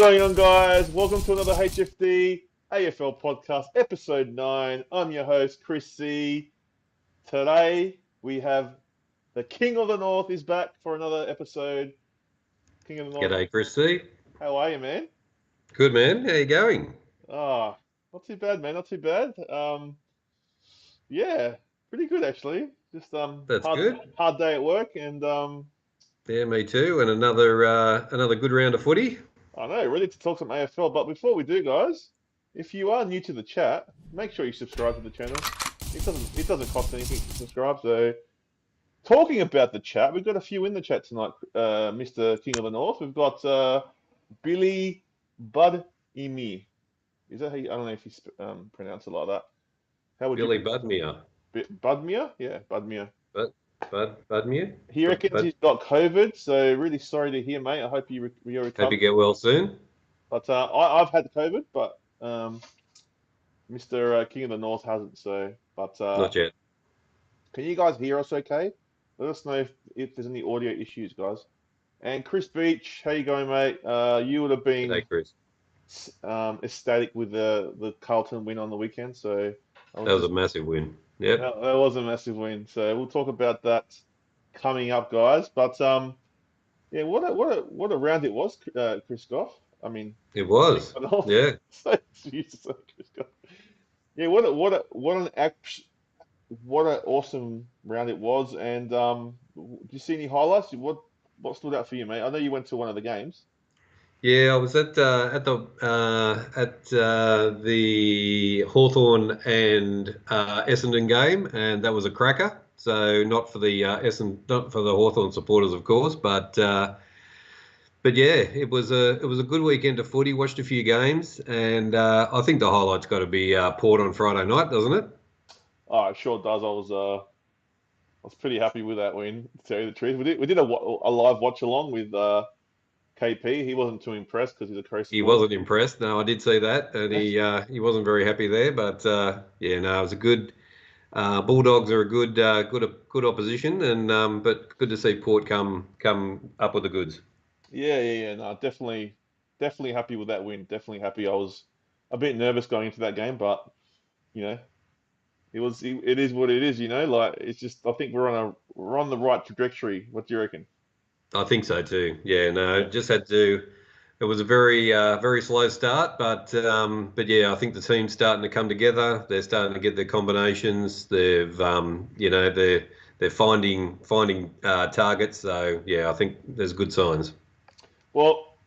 going on, guys? Welcome to another HFD Afl podcast, episode 9. I'm your host, Chris C. Today, we have the King of the North is back for another episode. King of the North, G'day, Chris C. how are you, man? Good, man. How you going? Ah, not too bad, man. Not too bad. Yeah, pretty good actually. Just That's good. hard day at work, and Yeah, me too. And another good round of footy. I know, ready to talk some AFL. But before we do, guys, if you are new to the chat, make sure you subscribe to the channel. It doesn't cost anything to subscribe. So, talking about the chat, we've got a few in the chat tonight, Mr. King of the North. We've got Billy Bud Imi. Is that how you, I don't know if you pronounce it like that. How would Billy you Budmere. Budmere? Yeah, Budmere. Budmere? He reckons he's got COVID, so really sorry to hear, mate. I hope you Hope recover. you get well soon. But I've had COVID, but Mr. King of the North hasn't. So, but Not yet. can you guys hear us okay? Let us know if there's any audio issues, guys. And Chris Beach, how you going, mate? You would have been G'day, Chris. ecstatic with the Calton win on the weekend. So That was a massive win. Yep. that was a massive win. So we'll talk about that coming up, guys. But yeah, what a round it was, Chris Goff. I mean, It was. Yeah. so used to say Chris Goff. Yeah, what an awesome round it was. And do you see any highlights? What stood out for you, mate? I know you went to one of the games. Yeah, I was at the Hawthorn and Essendon game, and that was a cracker. So not for the not for the Hawthorn supporters, of course, but yeah, it was a good weekend of footy. Watched a few games, and I think the highlight's got to be Port on Friday night, doesn't it? Oh, it sure does. I was pretty happy with that win, to tell you the truth. We did a live watch along with KP. He wasn't too impressed because he's a Crow He supporter. wasn't impressed. No, I did see that, and he wasn't very happy there. But yeah, no, it was a good. Bulldogs are a good opposition, and but good to see Port come up with the goods. Yeah. No, definitely happy with that win. Definitely happy. I was a bit nervous going into that game, but you know, it is what it is. You know, like it's just I think we're on the right trajectory. What do you reckon? I think so too. Yeah, no, Yeah. just had to. It was a very slow start, but yeah, I think the team's starting to come together. They're starting to get their combinations. They're finding targets. So yeah, I think there's good signs. Well,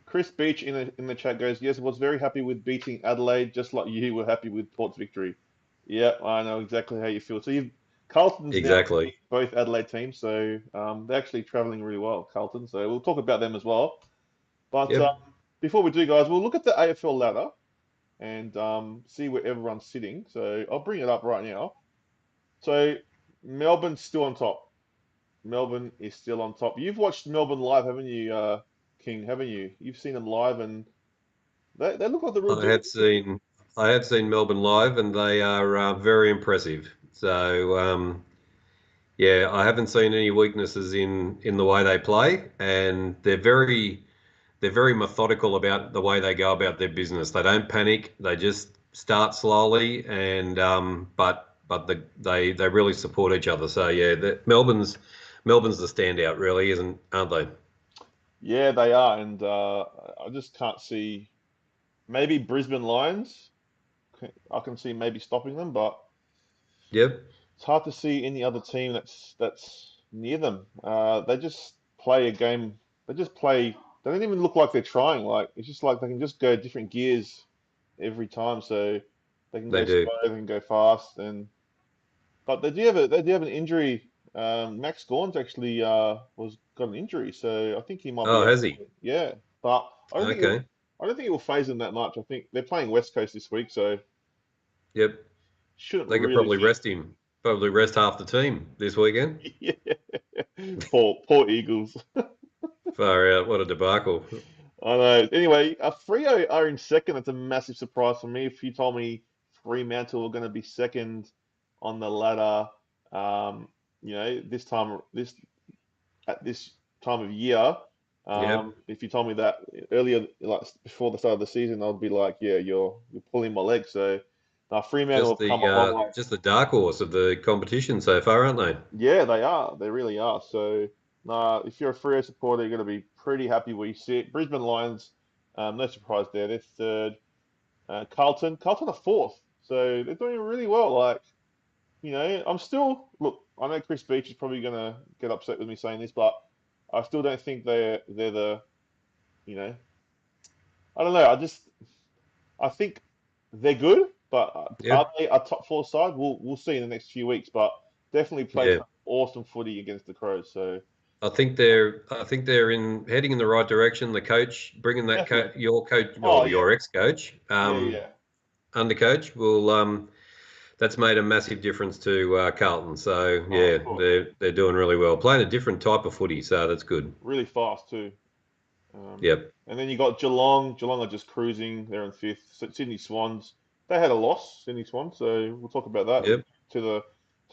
Chris Beach in the chat goes, yes, was very happy with beating Adelaide, just like you were happy with Port's victory. Yeah, I know exactly how you feel. So you've Carlton's now Exactly. beat both Adelaide teams, so they're actually travelling really well, Carlton. So we'll talk about them as well. But Yep. before we do, guys, we'll look at the AFL ladder and see where everyone's sitting. So I'll bring it up right now. So Melbourne's still on top. Melbourne is still on top. You've watched Melbourne live, haven't you, King? Haven't you? You've seen them live, and they look like the real I deal. had seen I had seen Melbourne live, and they are very impressive. So yeah, I haven't seen any weaknesses in the way they play, and they're very methodical about the way they go about their business. They don't panic. They just start slowly, and they really support each other. So yeah, Melbourne's the standout, really, aren't they? Yeah, they are, and I just can't see. Maybe Brisbane Lions. I can see maybe stopping them, but Yep. it's hard to see any other team that's near them. They just play a game. They just play. They don't even look like they're trying. Like it's just like they can just go different gears every time. So they can They go do. slow, they can go fast, and but they do have an injury. Max Gawn's actually was got an injury, so I think he might be Oh, out. has he? Yeah, but Okay. I don't think it will phase them that much. I think they're playing West Coast this week, so Yep. shouldn't They could really probably be. rest him. Probably rest half the team this weekend. Yeah. Poor Eagles. Far out. What a debacle. I know. Anyway, Freo are in second. That's a massive surprise for me. If you told me Fremantle were going to be second on the ladder, um, this at this time of year, Yep. If you told me that earlier, like before the start of the season, I'd be like, yeah, you're pulling my leg. So now Fremantle have come a long way. Just the dark horse of the competition so far, aren't they? Yeah, they are. They really are. So if you're a Freo supporter, you're going to be pretty happy where you sit. Brisbane Lions, no surprise there. They're third. Carlton are fourth. So they're doing really well. Like, I'm still look. I know Chris Beach is probably going to get upset with me saying this, but I still don't think they're the you know I don't know. I think they're good, but are Yep. they a top four side? We'll see in the next few weeks. But definitely played Yeah. some awesome footy against the Crows. So I think they're in heading in the right direction. The coach bringing that definitely. your coach Oh or yeah, your ex-coach, yeah, yeah. under coach will that's made a massive difference to Carlton. So Oh, yeah, of course. they're doing really well, playing a different type of footy. So that's good. Really fast too. Um, Yep. and then you got Geelong. Geelong are just cruising. They're in fifth. Sydney Swans. They had a loss, Sydney Swans. So we'll talk about that Yep. to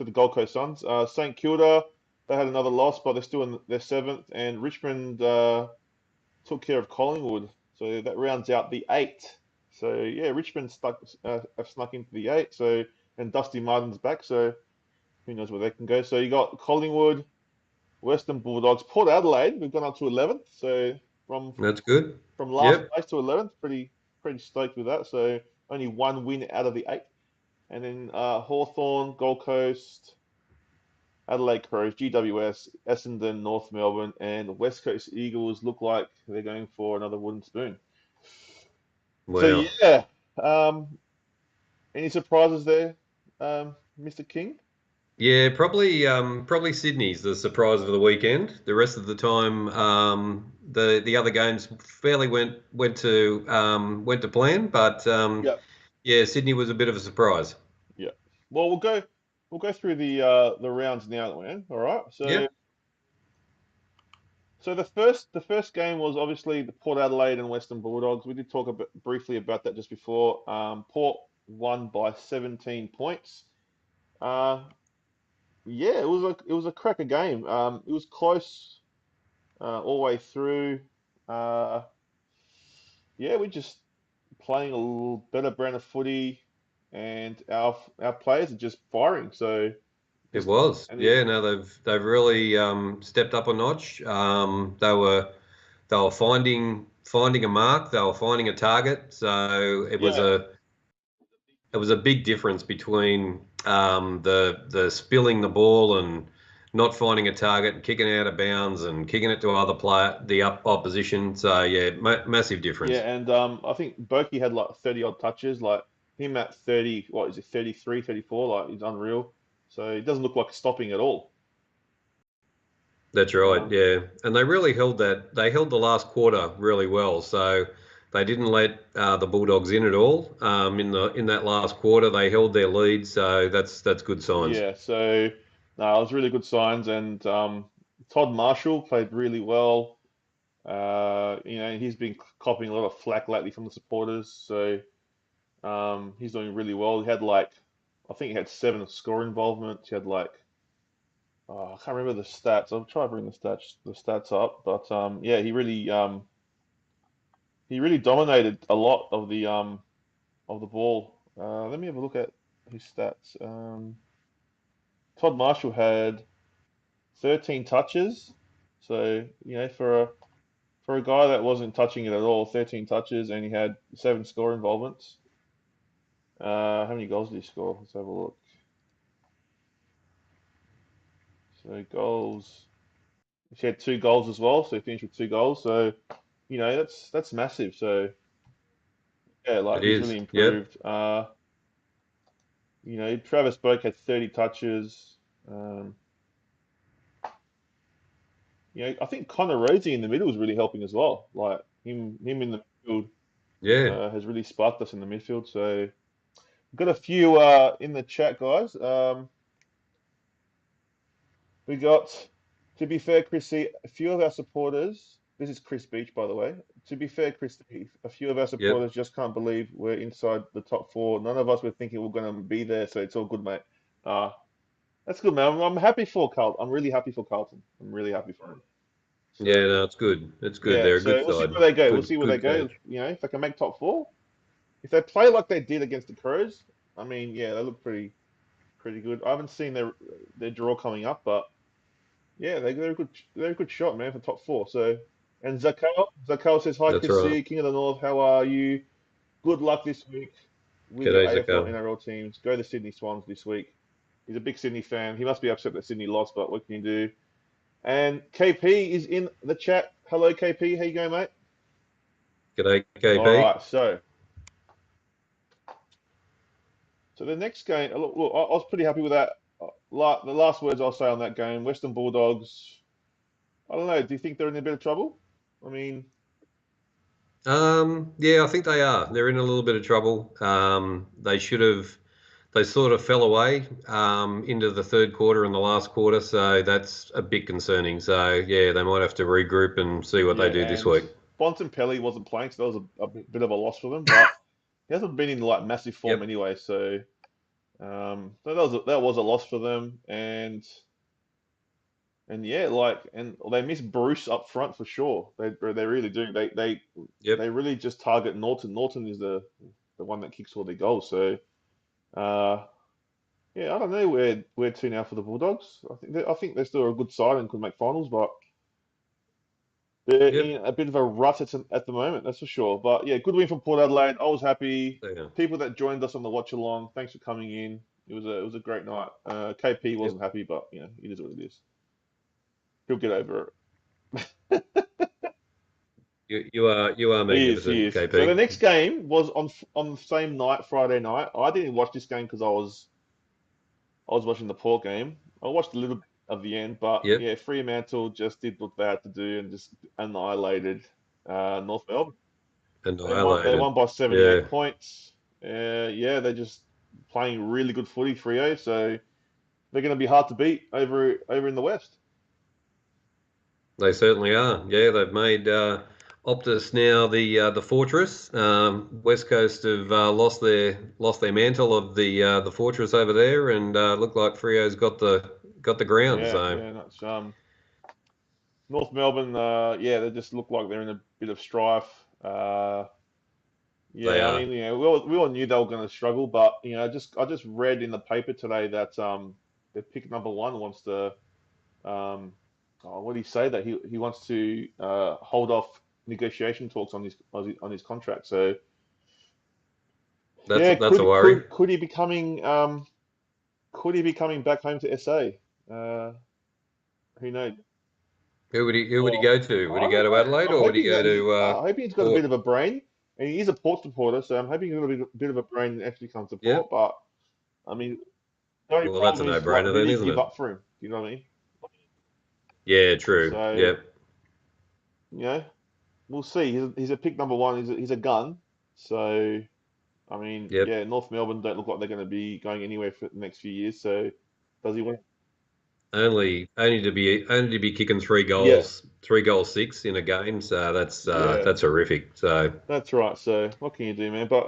the Gold Coast Suns. St Kilda. They had another loss, but they're still in their seventh. And Richmond took care of Collingwood. So that rounds out the eight. So yeah, Richmond have snuck into the eight. So and Dusty Martin's back. So who knows where they can go. So you got Collingwood, Western Bulldogs, Port Adelaide. We've gone up to 11th. So from That's good. from last Yep. place to 11th, pretty stoked with that. So only one win out of the eight. And then Hawthorn, Gold Coast, Adelaide Crows, GWS, Essendon, North Melbourne, and West Coast Eagles look like they're going for another wooden spoon. So Wow. yeah, um, any surprises there, Mr. King? Yeah, probably Sydney's the surprise of the weekend. The rest of the time, the other games fairly went to plan, but Yeah, yeah, Sydney was a bit of a surprise. yeah. Well, we'll go through the rounds now, man. All right. So Yep, so the first game was obviously the Port Adelaide and Western Bulldogs. We did talk a bit briefly about that just before. Port won by 17 points. Uh, yeah, it was a cracker game. It was close all the way through. Uh, yeah, we just playing a little better brand of footy, and our players are just firing. So it just was. and it, Yeah, no, they've really stepped up a notch. They were finding a mark, they were finding a target. So yeah, it was a big difference between the spilling the ball and not finding a target and kicking it out of bounds and kicking it to opposition. So yeah, massive yeah, difference. and I think Berkey had like 30 odd touches. Like him at 30, what is it, 33, 34? Like he's unreal. So he doesn't look like stopping at all. That's right. Um, Yeah, and they really held that. They held the last quarter really well. So they didn't let the Bulldogs in at all. In that last quarter, they held their lead. So that's good signs. yeah, so no, it was really good signs, and Todd Marshall played really well. He's been copping a lot of flack lately from the supporters, so he's doing really well. He had like, I think he had seven score involvements. He had like, I can't remember the stats. I'll try to bring the stats up, but yeah, he really dominated a lot of the ball. Let me have a look at his stats. Todd Marshall had 13 touches, so for a guy that wasn't touching it at all, 13 touches, and he had seven score involvements. How many goals did he score? Let's have a look. So goals. He had two goals as well, so he finished with two goals. So that's massive. So yeah, like It he's is. really Yep. improved. Travis Boak had 30 touches. Um, I think Connor Rosie in the middle is really helping as well. Like him in the midfield Yeah. has really sparked us in the midfield. So we've got a few in the chat, guys. We got, to be fair, Chrissy, a few of our supporters. This is Chris Beach, by the way. To be fair, Chrissy, a few of our Yep. supporters just can't believe we're inside the top four. None of us were thinking we're going to be there, so it's all good, mate. Uh, that's good, man. I'm happy for Carlton. I'm really happy for Carlton. I'm really happy for him. So Yeah, no, it's good. It's good. yeah, They're a so good we'll see side. where they go. We'll Good, see where they good go. coach. You know, if they can make top four, if they play like they did against the Crows, I mean, yeah, they look pretty good. I haven't seen their draw coming up, but yeah, they're a good shot, man, for top four. So and Zakal says hi, That's right. Chrissy, King of the North. How are you? Good luck this week with your G'day, AFL Zakal. NRL teams. Go the Sydney Swans this week. He's a big Sydney fan. He must be upset that Sydney lost, but what can you do? And KP is in the chat. Hello, KP. How you going, mate? G'day, All KP. right. So the next game, look, I was pretty happy with that. The last words I'll say on that game, Western Bulldogs. I don't know. Do you think they're in a bit of trouble? I mean, Yeah, I think they are. They're in a little bit of trouble. They should have. They sort of fell away into the third quarter and the last quarter, so that's a bit concerning. So yeah, they might have to regroup and see what yeah, they do this and week. Bontempelli wasn't playing, so that was a bit of a loss for them. But he hasn't been in like massive form Yep. anyway, so that was a loss for them. And yeah, and they miss Bruce up front for sure. They really do. They Yep. really just target Norton. Norton is the one that kicks all their goals. So uh, yeah, I don't know where to now for the Bulldogs. I think they're still a good side and could make finals, but they're Yep. in a bit of a rut at the moment, that's for sure. But yeah, good win from Port Adelaide. I was happy. Yeah. People that joined us on the watch along, thanks for coming in. It was a great night. KP Yep. wasn't happy, but it is what it is. He'll get over it. You are He magnificent, is. So the KP. next game was on the same night, Friday night. I didn't watch this game because I was watching the Port game. I watched a little bit of the end, but Yep. yeah, Fremantle just did what they had to do and just annihilated North Melbourne. They Annihilated. won by Yeah. 78 points. Yeah, they're just playing really good footy, Freo. So they're going to be hard to beat over in the West. They certainly are. Yeah, they've made Optus now the fortress. West Coast have lost their mantle of the fortress over there, and look like Frio's got the ground. Yeah, So yeah, that's North Melbourne. Yeah, they just look like they're in a bit of strife. they Yeah, I are. mean, we all knew they were going to struggle, but I just read in the paper today that their pick number one wants to what do you say that he wants to hold off negotiation talks on his contract. So That's yeah, that's a worry. could he be coming back home to SA? Who knows? Who would he Well, go to? Would I he go don't to know. Adelaide I'm or would he hoping go that to I hope he's got a bit Port? of a brain, and he is a Port supporter, so I'm hoping he's got a bit of a brain and actually comes to Port. Yep. But I mean, the only Well, that's a problem is like, no-brainer who do then, you isn't give it? up for him? Do you know what I mean? Yeah, true. So Yep. you know, we'll see. He's a pick number one. He's a gun. So I mean, Yep. yeah, North Melbourne don't look like they're going to be going anywhere for the next few years. So does he want? Only to be kicking three Yeah, goals, 3 goals six in a game. So that's yeah, that's horrific. So that's right. So what can you do, man? But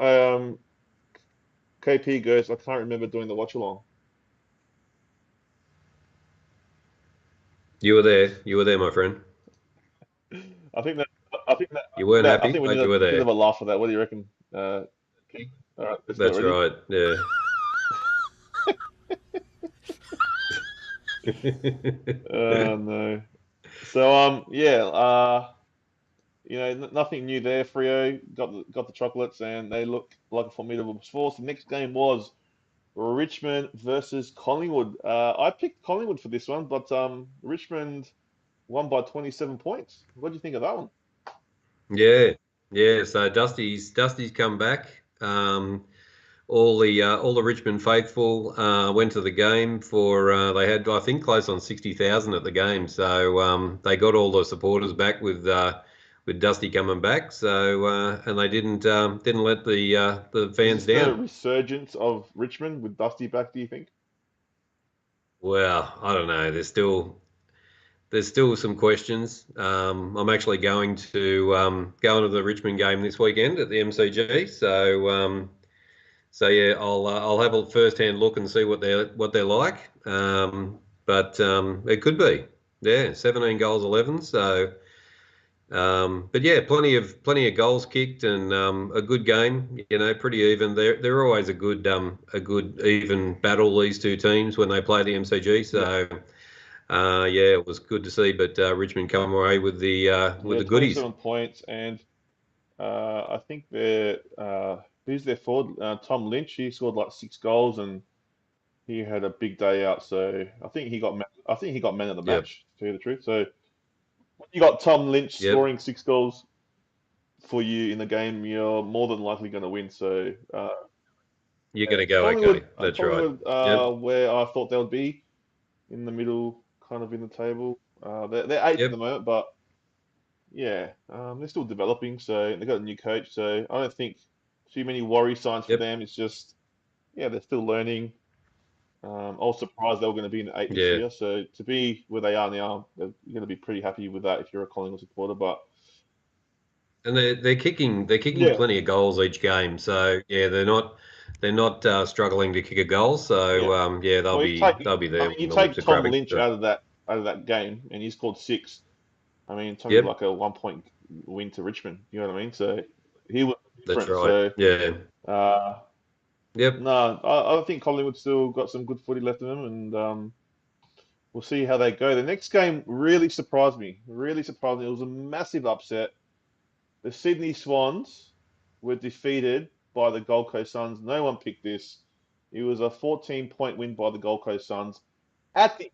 KP goes. I can't remember doing the watch along. you were there. You were there, my friend. I think that I think that You weren't I happy, think we need but you were a bit of there. a laugh for that. What do you reckon, King? All right, let's do it. That's Ready? right. Yeah. No. So yeah, nothing new there. Frio got the chocolates, and they look like a formidable force. The next game was Richmond versus Collingwood. I picked Collingwood for this one, but Richmond won by 27 points. What do you think of that one? Yeah, yeah. So Dusty's come back. All the Richmond faithful went to the game for they had I think close on 60,000 at the game. So they got all the supporters back with Dusty coming back. So and they didn't let the Is fans this the down. resurgence of Richmond with Dusty back, do you think? Well, I don't know. There's still some questions. I'm actually going to go into the Richmond game this weekend at the MCG. So yeah, I'll have a first-hand look and see what they're like. But it could be. Yeah, 17 goals, 11. So, but yeah, plenty of goals kicked and a good game. You know, pretty even. They're always a good even battle, these two teams, when they play the MCG. So. Yeah, it was good to see, but Richmond come away with the goodies. 27 points, and I think they're who's their forward? Tom Lynch. He scored like 6 goals, and he had a big day out. So I think he got man of the Yep, match. To tell you the truth, so when you got Tom Lynch yep. scoring 6 goals for you in the game, you're more than likely going to win. So You're yeah, going to go okay. Collingwood, That's right. Collingwood, Yep, where I thought they would be in the middle, kind of in the table. They're eighth at the yep. moment, but yeah, they're still developing. So they got a new coach. So I don't think too many worry signs for Yep. them. It's just yeah, they're still learning. I was surprised they were going to be in the eight this Yeah. year. So to be where they are now, you're going to be pretty happy with that if you're a Collingwood supporter. But And they're kicking yeah, plenty of goals each game. So yeah, they're not struggling to kick a goal. yeah. So yeah, they'll Well, be I there mean, you when the take whips are Tom crapping. Lynch So, out of that game, and he scored 6. I mean, it's only yep, like a 1 point win to Richmond. You know what I mean? So he was that's different. right. So Yeah. uh, Yep. no, I think Collingwood still got some good footy left in them, and we'll see how they go. The next game really surprised me. Really surprised me. It was a massive upset. The Sydney Swans were defeated by the Gold Coast Suns. No one picked this. It was a 14-point win by the Gold Coast Suns at the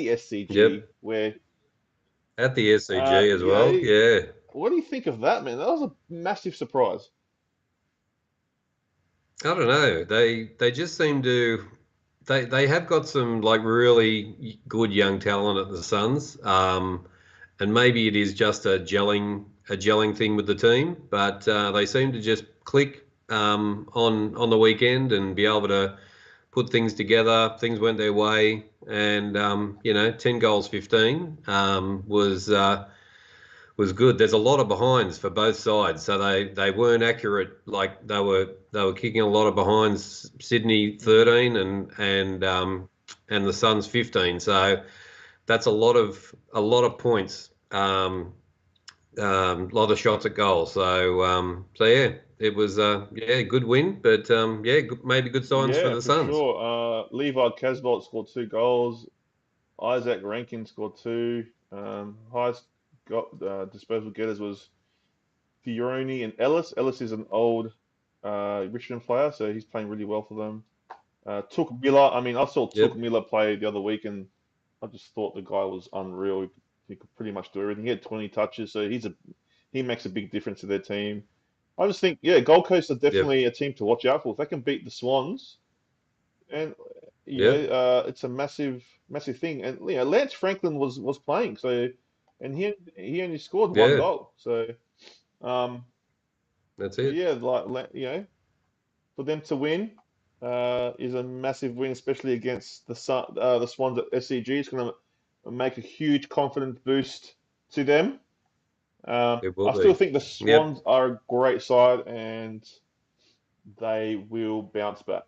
SCG, Yep. where At the SCG as you well. know, Yeah. what do you think of that, man? That was a massive surprise. I don't know. They just seem to they have got some like really good young talent at the Suns. And maybe it is just a gelling thing with the team, but they seem to just click on the weekend and be able to put things together. Things went their way, and 10 goals, 15 was good. There's a lot of behinds for both sides, so they weren't accurate. Like they were kicking a lot of behinds. Sydney 13 and the Suns 15. So that's a lot of points. A lot of shots at goal. So yeah, it was yeah, good win, but yeah, maybe good signs for Yeah, the for Suns. sure. Levi Casbolt scored 2 goals. Isaac Rankin scored 2. Highest got disposal getters was Fioroni and Ellis. Ellis is an old Richmond player, so he's playing really well for them. Took Miller. I mean, I saw Took Yep, Miller play the other week, and I just thought the guy was unreal. He could pretty much do everything. He had 20 touches, so he makes a big difference to their team. I just think, yeah, Gold Coast are yep, definitely a team to watch out for. If they can beat the Swans, and yep, it's a massive, massive thing. And Lance Franklin was playing, so and he only scored one yeah. goal. So um, That's so it. yeah, for them to win is a massive win, especially against the Swans at SCG. It's going to make a huge confidence boost to them. It will I still be. think the Yep, Swans are a great side, and they will bounce back.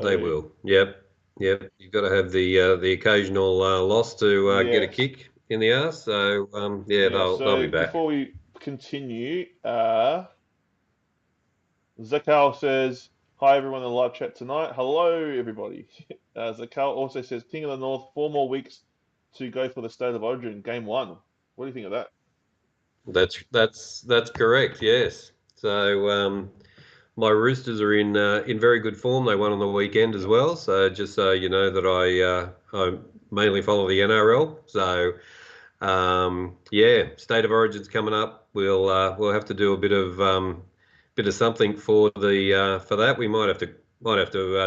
they So will. Yep, yep. You've got to have the occasional loss to get a yes. kick in the arse. So yeah, Yeah, they'll be so back. before we continue, Zakal says, hi everyone in the live chat tonight. Hello everybody. Zakal also says, King of the North, 4 more weeks to go for the State of Origin, game 1. What do you think of that? That's correct. Yes. So my Roosters are in very good form. They won on the weekend as Yeah. well. So just so you know that I mainly follow the NRL. So yeah, State of Origin's coming up. We'll have to do a bit of something for that. We might have to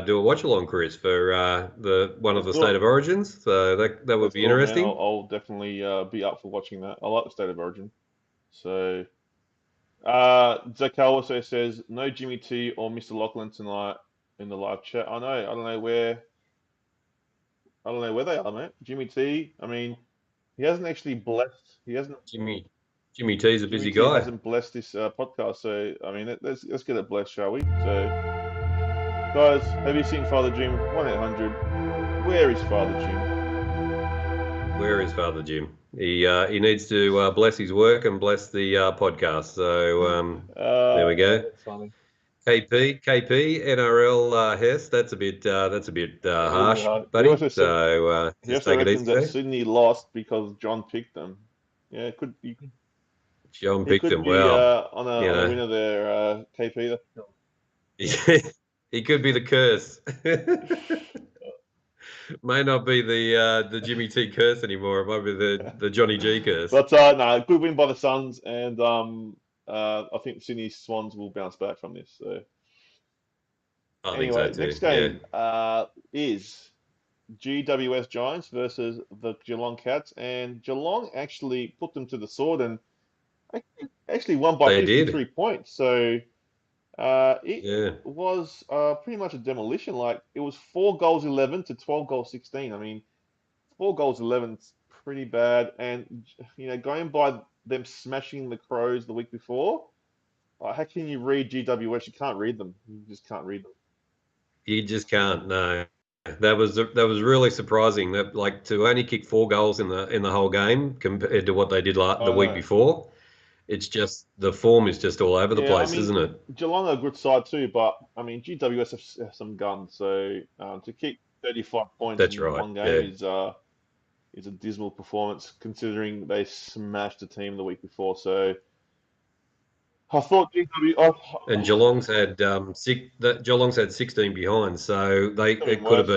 do a watch along, Chris, for the one of Let's the do State it. of Origins. So that would Let's be do it, man. interesting. I'll definitely be up for watching that. I like the State of Origin. So, Zakal also says, no Jimmy T or Mr. Lachlan tonight in the live chat. I know. I don't know where they are, mate. Jimmy T. I mean, he hasn't actually blessed. He hasn't. Jimmy T's a Jimmy busy T guy. hasn't blessed this podcast. So I mean, let's get it blessed, shall we? So, guys, have you seen Father Jim? 1-800. Where is Father Jim? Where is Father Jim? He needs to bless his work and bless the podcast. So there we go. That's funny. KP, NRL Hess. That's a bit harsh, buddy. So He just also take it reckons easy that there. Sydney lost because John picked them. Yeah, John he picked could him. be Well, on you a know, winner there, KP. he could be the curse. May not be the Jimmy T curse anymore. It might be the Johnny G curse. But no, good win by the Suns, and I think Sydney Swans will bounce back from this. So I think so anyway, too. next Yeah, game is GWS Giants versus the Geelong Cats, and Geelong actually put them to the sword and actually won by they 53 did. points. So it Yeah, was pretty much a demolition. Like it was 4 goals 11 to 12 goals 16. I mean, 4 goals 11 is pretty bad. And going by them smashing the Crows the week before, how can you read GWS? You can't read them. You just can't read them. you just can't. No, that was really surprising. That like to only kick 4 goals in the whole game compared to what they did the I week know. before. It's just the form is just all over the Yeah, I place, mean, isn't it? Geelong are a good side too, but I mean, GWS have some guns. So to kick 35 points That's in right. one game Yeah. is a dismal performance considering they smashed the team the week before. So I thought GW. And Geelong's had Geelong's had 16 behind, so Could have been it could have worse.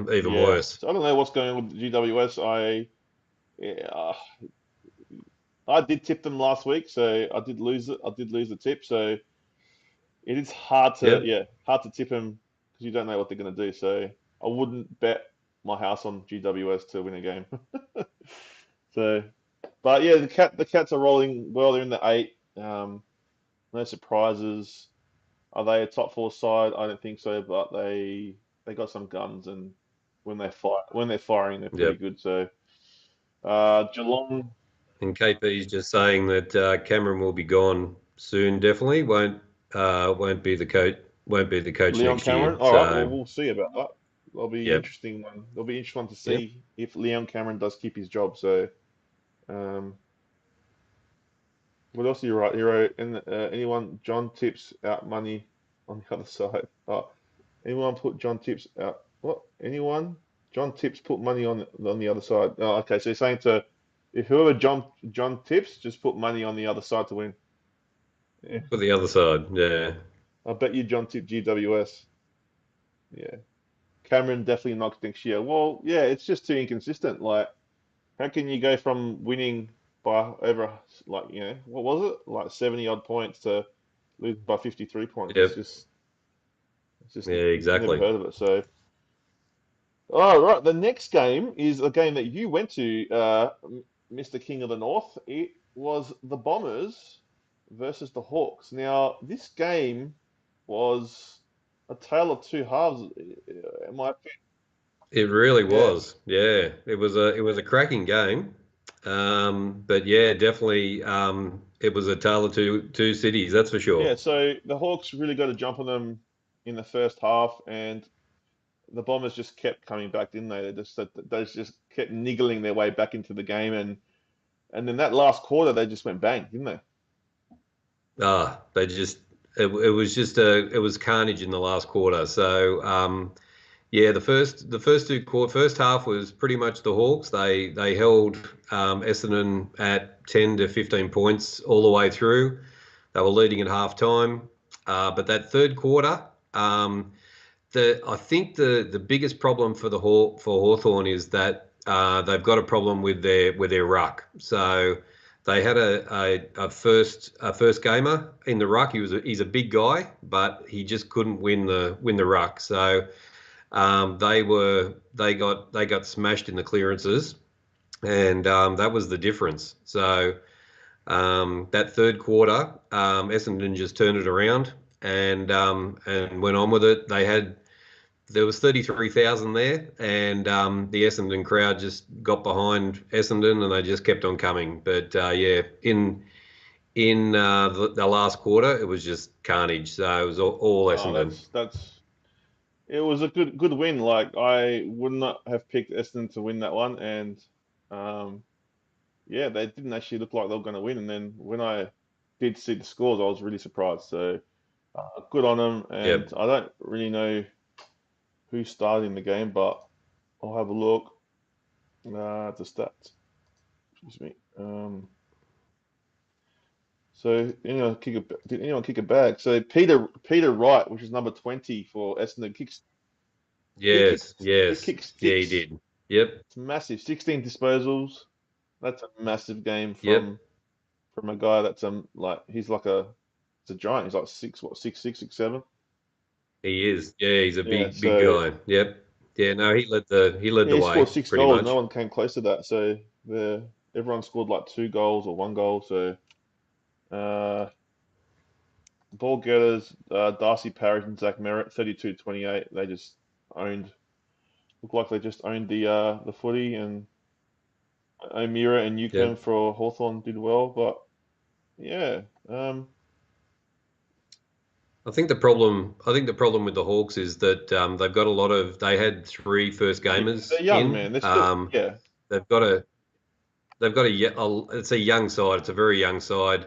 been even Yeah. worse. So I don't know what's going on with GWS. Yeah, I did tip them last week, so I did lose it. I did lose the tip, so it is Yep. hard to tip them because you don't know what they're going to do. So I wouldn't bet my house on GWS to win a game. So, but yeah, the Cats are rolling well. They're in the eight. No surprises. Are they a top four side? I don't think so, but they got some guns, and when they're firing, they're pretty Yep. good. So Geelong, And KP's just saying that Cameron will be gone soon. Definitely won't be the coach. Won't be the coach Leon next year. Cameron. All right, well So we'll see about that. That'll be yep. interesting one. That'll be interesting one to Yep. see if Leon Cameron does keep his job. So um, what else do you write, Hero? And anyone John tips out money on the other side? Oh, anyone put John tips out? What? Anyone? John tips put money on the other side. Oh, okay. So you're saying to if whoever John tips, just put money on the other side to win. Yeah. For the other side, yeah. I bet you John tipped GWS. Yeah. Cameron definitely knocks next year. Well, yeah, it's just too inconsistent. Like, how can you go from winning by over like what was it like 70 odd points to losing by 53 points? Yep. It's just Yeah, never exactly. heard of it. So, all right, the next game is a game that you went to, Mr. King of the North. It was the Bombers versus the Hawks. Now, this game was a tale of two halves. My It really yeah, was. Yeah. It was a cracking game. But yeah, definitely it was a tale of two cities, that's for sure. yeah. So the Hawks really got a jump on them in the first half, and the Bombers just kept coming back, didn't they? They just kept niggling their way back into the game, and then that last quarter they just went bang, didn't they? They just it was carnage in the last quarter. So yeah, the first half was pretty much the Hawks. They held Essendon at 10 to 15 points all the way through. They were leading at half time. But that third quarter, I think the biggest problem for Hawthorn is that they've got a problem with their ruck. So they had a first gamer in the ruck. He's a big guy, but he just couldn't win the ruck. So they got smashed in the clearances, and that was the difference. So that third quarter, Essendon just turned it around and went on with it. There was 33,000 there, and the Essendon crowd just got behind Essendon, and they just kept on coming. But yeah, in the last quarter, it was just carnage. So it was all Oh, Essendon. that's it was a good win. Like I would not have picked Essendon to win that one, and Yeah, they didn't actually look like they were going to win. And then when I did see the scores, I was really surprised. So good on them. And Yep. I don't really know who started in the game, but I'll have a look. The stats. Excuse me. So did anyone kick a bag? So Peter Wright, which is number 20 for Essendon, Yes. he Yes. kicks Yeah, he six. did. Yep. It's massive. 16 disposals. That's a massive game Yep. from a guy that's like he's like it's a giant. He's like 6'6", 6'7". He is. Yeah, he's a Yeah. big So guy. Yep. Yeah, no, he led yeah, the he scored way six pretty goals. No much. one came close to that. So everyone scored like 2 goals or 1 goal. So uh, ball getters, Darcy Parish and Zach Merritt, 32-28. They just owned. Looked like they just owned the footy, and O'Meara and Newcombe Yep. for Hawthorn did well. But yeah, um, I think the problem with the Hawks is that they've got a lot of. They had 3 first yeah, gamers they're young, in. man. They're still yeah. They've got a it's a young side. It's a very young side.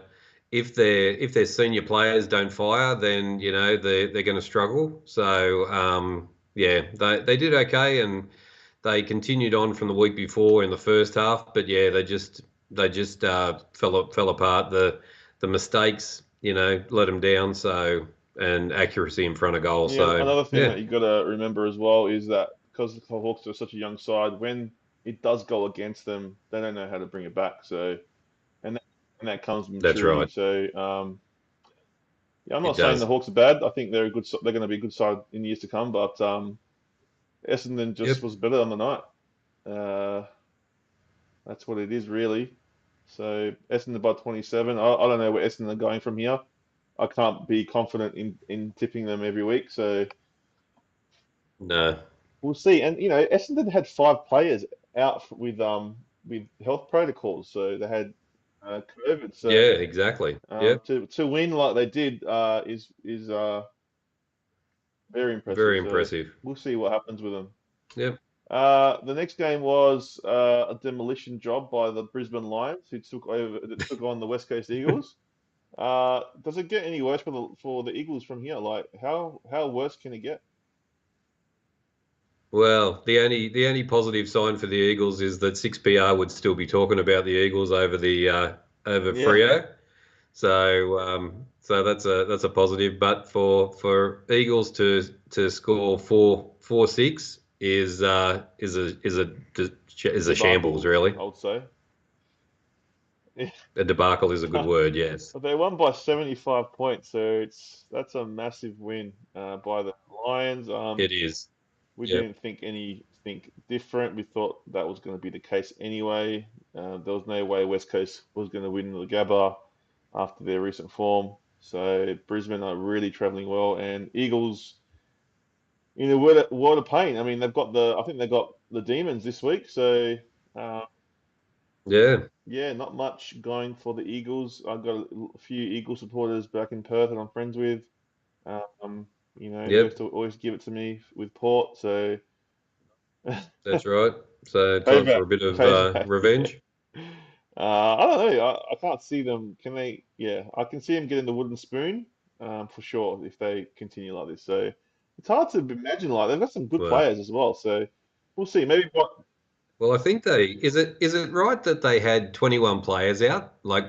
If their senior players don't fire, then they're going to struggle. So yeah, they did okay, and they continued on from the week before in the first half. But yeah, they just fell apart. The mistakes let them down. So and accuracy in front of goal. Yeah, So another thing yeah, that you got to remember as well is that because the Hawks are such a young side, when it does go against them, they don't know how to bring it back. So, and that, and that comes with that's maturity. right. So, yeah, I'm It not saying the does. Hawks are bad. I think they're a good. They're going to be a good side in years to come. But Essendon just Yep. was better on the night. Uh, that's what it is, really. So Essendon by 27. I don't know where Essendon are going from here. I can't be confident in tipping them every week. So No. we'll see. And Essendon had 5 players out with health protocols, so they had COVID. So Yeah. Exactly. Yep. to win like they did is very impressive. Very So impressive. we'll see what happens with them. Yep. The next game was a demolition job by the Brisbane Lions, who took on the West Coast Eagles. Does it get any worse for the Eagles from here? Like how worse can it get? Well, the only positive sign for the Eagles is that 6PR would still be talking about the Eagles over Yeah. Freo. So that's a positive. But for Eagles to score 4-6 is a shambles, Debacle, really. I would say. A debacle is a good word. Yes, But they won by 75 points, so that's a massive win by the Lions. it is. We Yep. didn't think anything different. We thought that was going to be the case anyway. There was no way West Coast was going to win the Gabba after their recent form. So Brisbane are really travelling well, and Eagles in a world of pain. I mean, I think they've got the Demons this week, so. Uh, Yeah. Yeah, not much going for the Eagles. I've got a few Eagle supporters back in Perth that I'm friends with. Um, they used Yep. to always give it to me with Port, so That's right. So time payback, for a bit of payback. Yeah. revenge. I don't know. I can't see them. Can they? Yeah, I can see them getting the wooden spoon, for sure if they continue like this. So it's hard to imagine. Like they've got some good Well, players as well. So we'll see. Maybe what? Well, I think is it right that they had 21 players out, like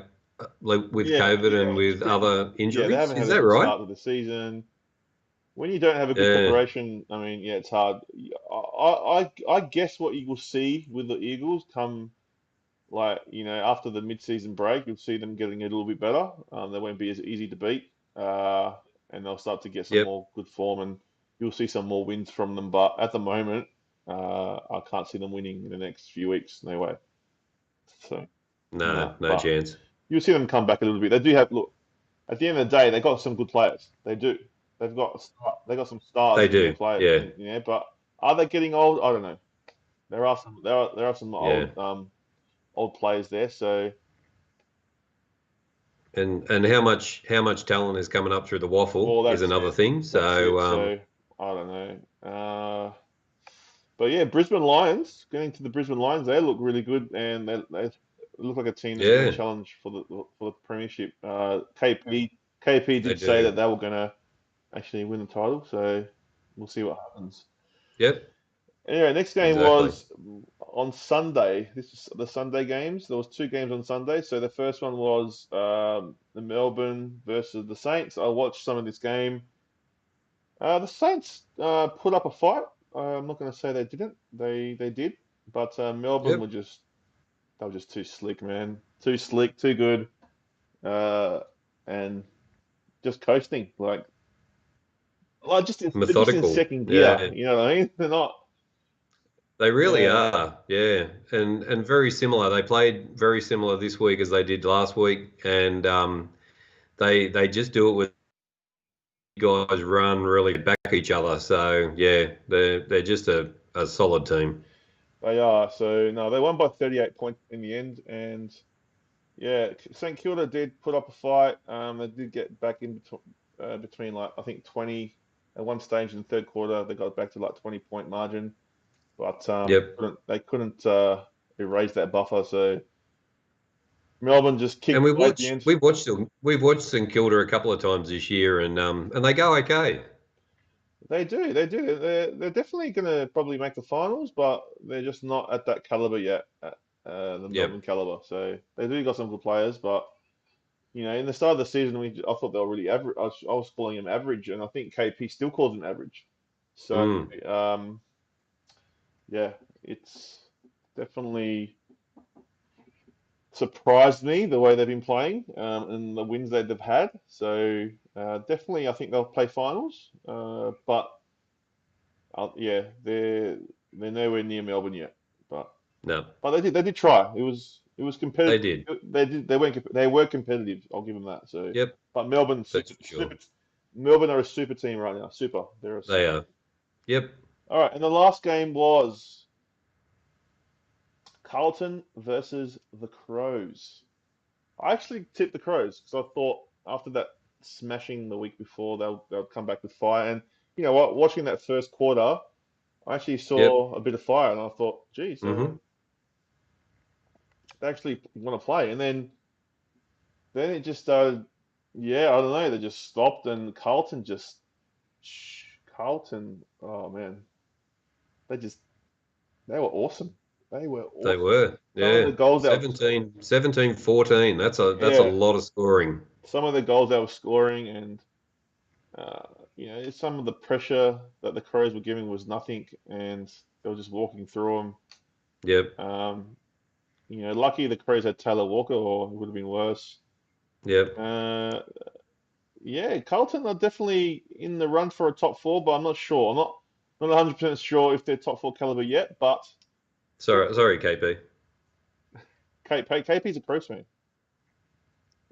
with Yeah, COVID yeah. and with other Yeah, they injuries? haven't Is had a that good right? start to the season. When you don't have a good Yeah. preparation, I mean, yeah, it's hard. I guess what you will see with the Eagles come like after the mid-season break, you'll see them getting a little bit better. They won't be as easy to beat, and they'll start to get some Yep. more good form, and you'll see some more wins from them. But at the moment, I can't see them winning in the next few weeks. No way. So No, no, no but chance. you'll see them come back a little bit. They do have look. At the end of the day, they've got some good players. They do. They've got some stars They in their do. play, Yeah. but are they getting old? I don't know. There are some Yeah. old players there. So And how much talent is coming up through the waffle well, is that's another it. thing. That's So it. So I don't know. But yeah, Brisbane Lions. Getting to the Brisbane Lions, they look really good, and they look like a team that's going to Yeah, challenge for the premiership. KP they did say that do. they were going to actually win the title, so we'll see what happens. Yep, Anyway, next game exactly. was on Sunday. This is the Sunday games. There was two games on Sunday. So the first one was the Melbourne versus the Saints. I watched some of this game. The Saints put up a fight. I'm not going to say they didn't. They did, but Melbourne Yep. they were just too slick, man. Too slick, too good, and just coasting. They're just in Methodical. second gear. Yeah. You know what I mean? They're not. They really Yeah, are, yeah, and very similar. They played very similar this week as they did last week, and they just do it with guys run really back each other. So yeah, they're just a solid team. they are. So no, they won by 38 points in the end, and yeah, St Kilda did put up a fight. They did get back in between like I think 20 at one stage in the third quarter. They got back to like 20-point margin, but Yep. they couldn't erase that buffer. So Melbourne just And kicked away at the end. we've watched St Kilda a couple of times this year, and they go okay. They do. They're definitely going to probably make the finals, but they're just not at that caliber yet, at the Melbourne Yep. caliber. So they do got some good players, but in the start of the season, I thought they were really average. I was calling them average, and I think KP still calls them average. So, Mm. um, yeah, it's definitely surprised me the way they've been playing and the wins that they've had. So, definitely, I think they'll play finals. But yeah, they're nowhere near Melbourne yet. But No, but they did try. It was they competitive. did. They were competitive. I'll give them that. So, Yep, but Melbourne that's super for sure. super Melbourne are a super team right now. Super. They're a They super. are. Yep. All right, and the last game was Carlton versus the Crows. I actually tipped the Crows because I thought after that smashing the week before they'll come back with fire. And you know what? Watching that first quarter, I actually Yep. saw a bit of fire, and I thought, geez, Hmm. they actually want to play. And then it just started. Yeah, I don't know. They just stopped, and Carlton. Oh man, they just they were awesome. They were They awesome. were. Some of Yeah. the goals they were scoring. 17-14. That's a Yeah, lot of scoring. some of the goals they were scoring, and uh, some of the pressure that the Crows were giving was nothing, and they were just walking through Yep. them. Lucky the Crows had Taylor Walker, or it would have been worse. Yep. Uh, yeah, Carlton are definitely in the run for a top four, but I'm not sure. I'm not 100% sure if they're top four caliber yet, but Sorry, KP. KP's a Crows fan.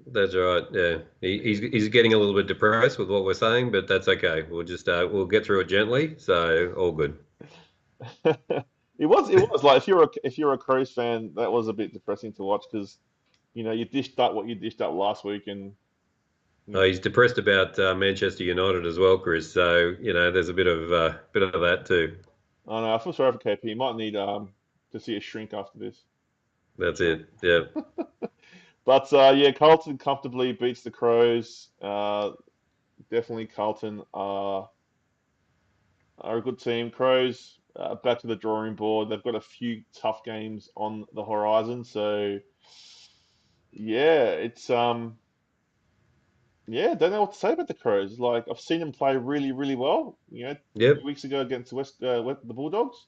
That's right. Yeah, he's getting a little bit depressed with what we're saying, but that's okay. We'll get through it gently. So all good. It was like if you're a Crows fan, that was a bit depressing to watch because you dished up what you dished up last week, and you Oh, know he's depressed about Manchester United as well, Chris. So there's a bit of that too. I don't know. I feel sorry for KP. He might need to see a shrink after this. That's Sure. it. Yeah. But yeah, Carlton comfortably beats the Crows. Definitely Carlton are a good team. Crows back to the drawing board. They've got a few tough games on the horizon. So yeah, yeah, don't know what to say about the Crows. Like I've seen them play really, really well. 2 weeks Yep. ago against the Bulldogs,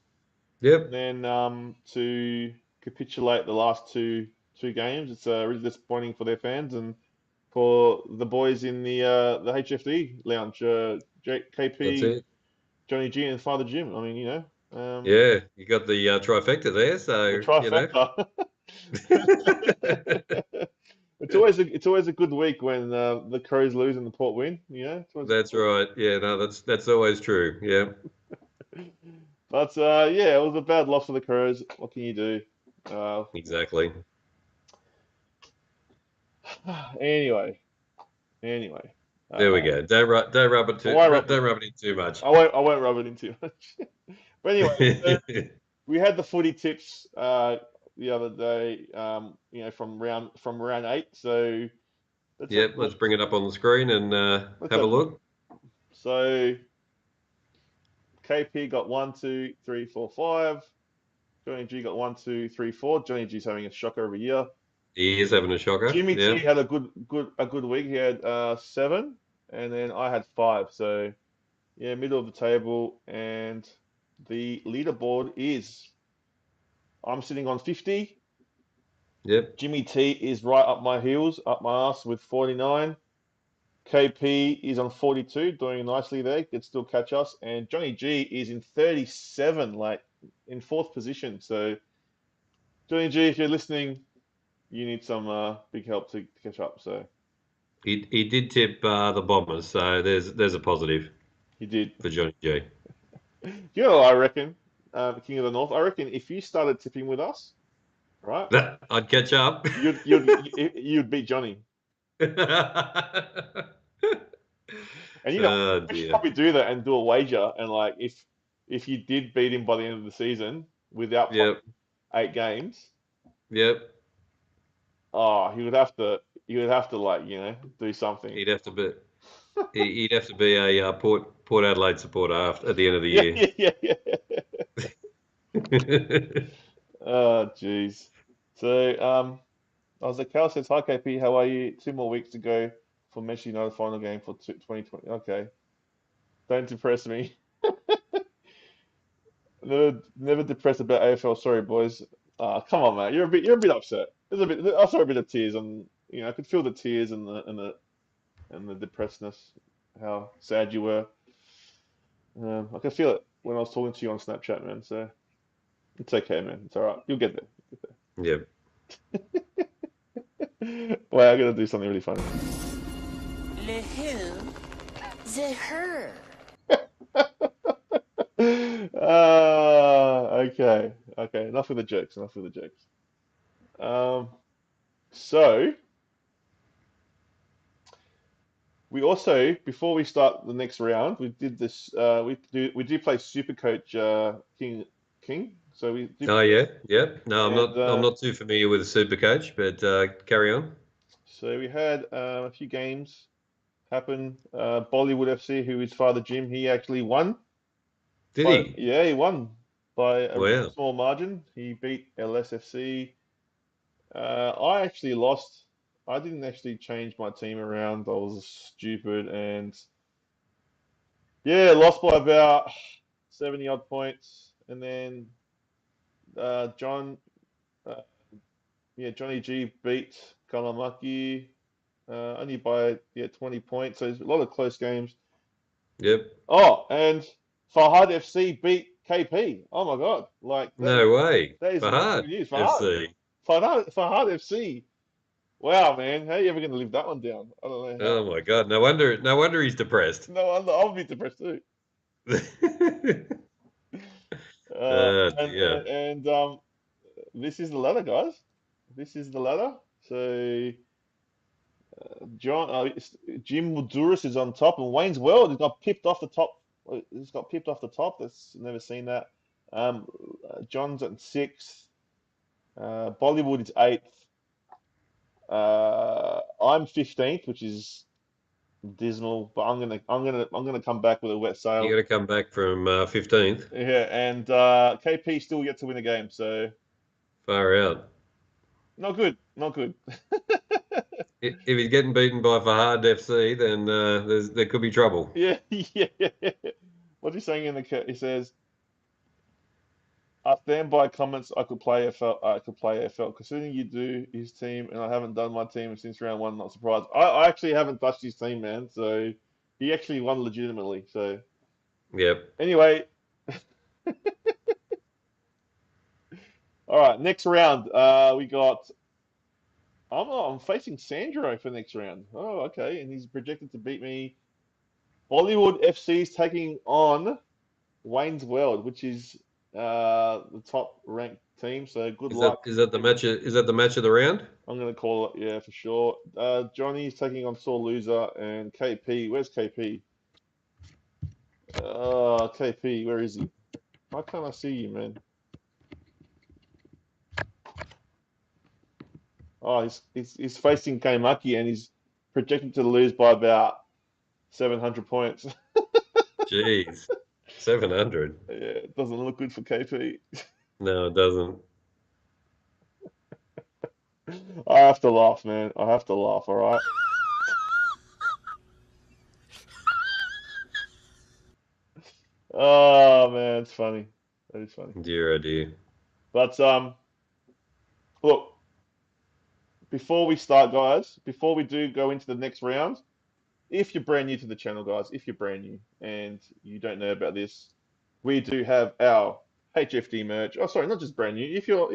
and Yep. then to capitulate the last two games. It's really disappointing for their fans and for the boys in the HFD lounge. That's KP, it. Johnny G, and Father Jim. I mean, Yeah, you got the trifecta there. the So trifecta. It's always a good week when the Crows lose and the Port win. It's always a good that's week. right. Yeah. No, that's always true. Yeah. But yeah, it was a bad loss for the Crows. What can you do? Uh, Exactly. anyway, anyway, There we uh, go. Don't rub it I won't rub, don't rub it in too much. I won't rub it in too much. But anyway, so we had the footy tips the other day. From round 8. So let's have Yep, a let's look. bring it up on the screen and Let's have a have a look. look. So KP got 1, 2, 3, 4, 5. Johnny G got 1, 2, 3, 4. Johnny G's having a shocker every year. He is having a shocker. Jimmy T Yeah. had a good week. He had 7, and then I had 5. So yeah, middle of the table, and the leaderboard is I'm sitting on 50. Yep. Jimmy T is right up my heels, up my ass with 49. KP is on 42, doing nicely there. Could still catch us. And Johnny G is in 37, like in 4th position. So Johnny G, if you're listening, you need some big help to catch up. So He did tip the Bombers, so there's a positive he did. for Johnny G. You know what I reckon, King of the North? I reckon if you started tipping with us, right, I'd catch up. you'd beat Johnny. And you know, Oh we should dear. probably do that and do a wager. And like, if you did beat him by the end of the season without playing Yep. 8 games, Yep. oh, he would have to like do something. He'd have to be he'd have to be a Port Adelaide supporter after at the end of the Yeah, year. yeah, yeah, yeah. Oh, jeez. So, I was like, Cal says, hi, KP, how are you? 2 more weeks to go for Messi United final game for 2020. Okay. Don't depress me. Never depressed about AFL. Sorry, boys. Come on, man. You're a bit upset. I saw a bit of tears, and I could feel the tears and the depressedness. How sad you were. I could feel it when I was talking to you on Snapchat, man. So it's okay, man. It's all right. You'll get Yep. there. Wait, I gotta do something really funny. Le who? The her. Okay, okay. Enough with the jokes. Enough with the jokes. So we also, before we start the next round, we did this. We do play Supercoach King. So we do, Oh yeah. Yep. No, I'm and not. I'm not too familiar with Supercoach, but carry on. so we had a few games happen. Bollywood FC, who is Father Jim, he actually won. Did But he? yeah, he won by a really Wow. small margin. He beat LSFC. I actually lost. I didn't actually change my team around. I was stupid and yeah, lost by about 70 odd points. And then John, uh, yeah, Johnny G beat Kalamaki only by 20 points. So there's a lot of close games. Yep. Oh, and Farhad FC beat KP. Oh my God! Like No way. that is Fahad good news. FC. Farhad FC. Wow, man, how are you ever going to live that one down? I don't know how. Oh my God. No wonder. No wonder he's depressed. No, I'll be depressed too. Uh, Oh and dear. and, and this is the ladder, guys. This is the ladder. So John, Jim Muduris is on top, and Wayne's World has got pipped off the top. He's got pipped off the top. That's never seen that. Um, John's at 6th. Bollywood is 8th. I'm 15th, which is dismal, but I'm gonna come back with a wet You sail. got to come back from 15th. Yeah, and KP still yet to win a game, so Far out. not good, not good. If he's getting beaten by Fahad FC, then there could be trouble. Yeah, yeah. What's he saying in the chat? He says, "I stand by comments. I could play FL. I could play FL. Considering you do his team, and I haven't done my team since round 1. Not surprised. I actually haven't touched his team, man. So he actually won legitimately. So Yep. anyway, all right. Next round, we got. I'm facing Sandro for next round. Oh, okay, and he's projected to beat me. Bollywood FC is taking on Wayne's World, which is the top ranked team. So good luck. Is that the match? Is that the match of the round? I'm gonna call it, yeah, for sure. Johnny's taking on sore loser and KP. Where's KP? KP, where is he? Why can't I see you, man? Oh, he's facing Kaimaki and he's projected to lose by about 700 points. Jeez, 700. Yeah, it doesn't look good for KP. No, it doesn't. I have to laugh, man. I have to laugh, all right? Oh, man, it's funny. That is funny. Dear, oh dear. But, look, before we start, guys, before we do go into the next round, if you're brand new to the channel, guys, if you're brand new and you don't know about this, we do have our HFD merch. Oh, sorry, not just brand new. If you're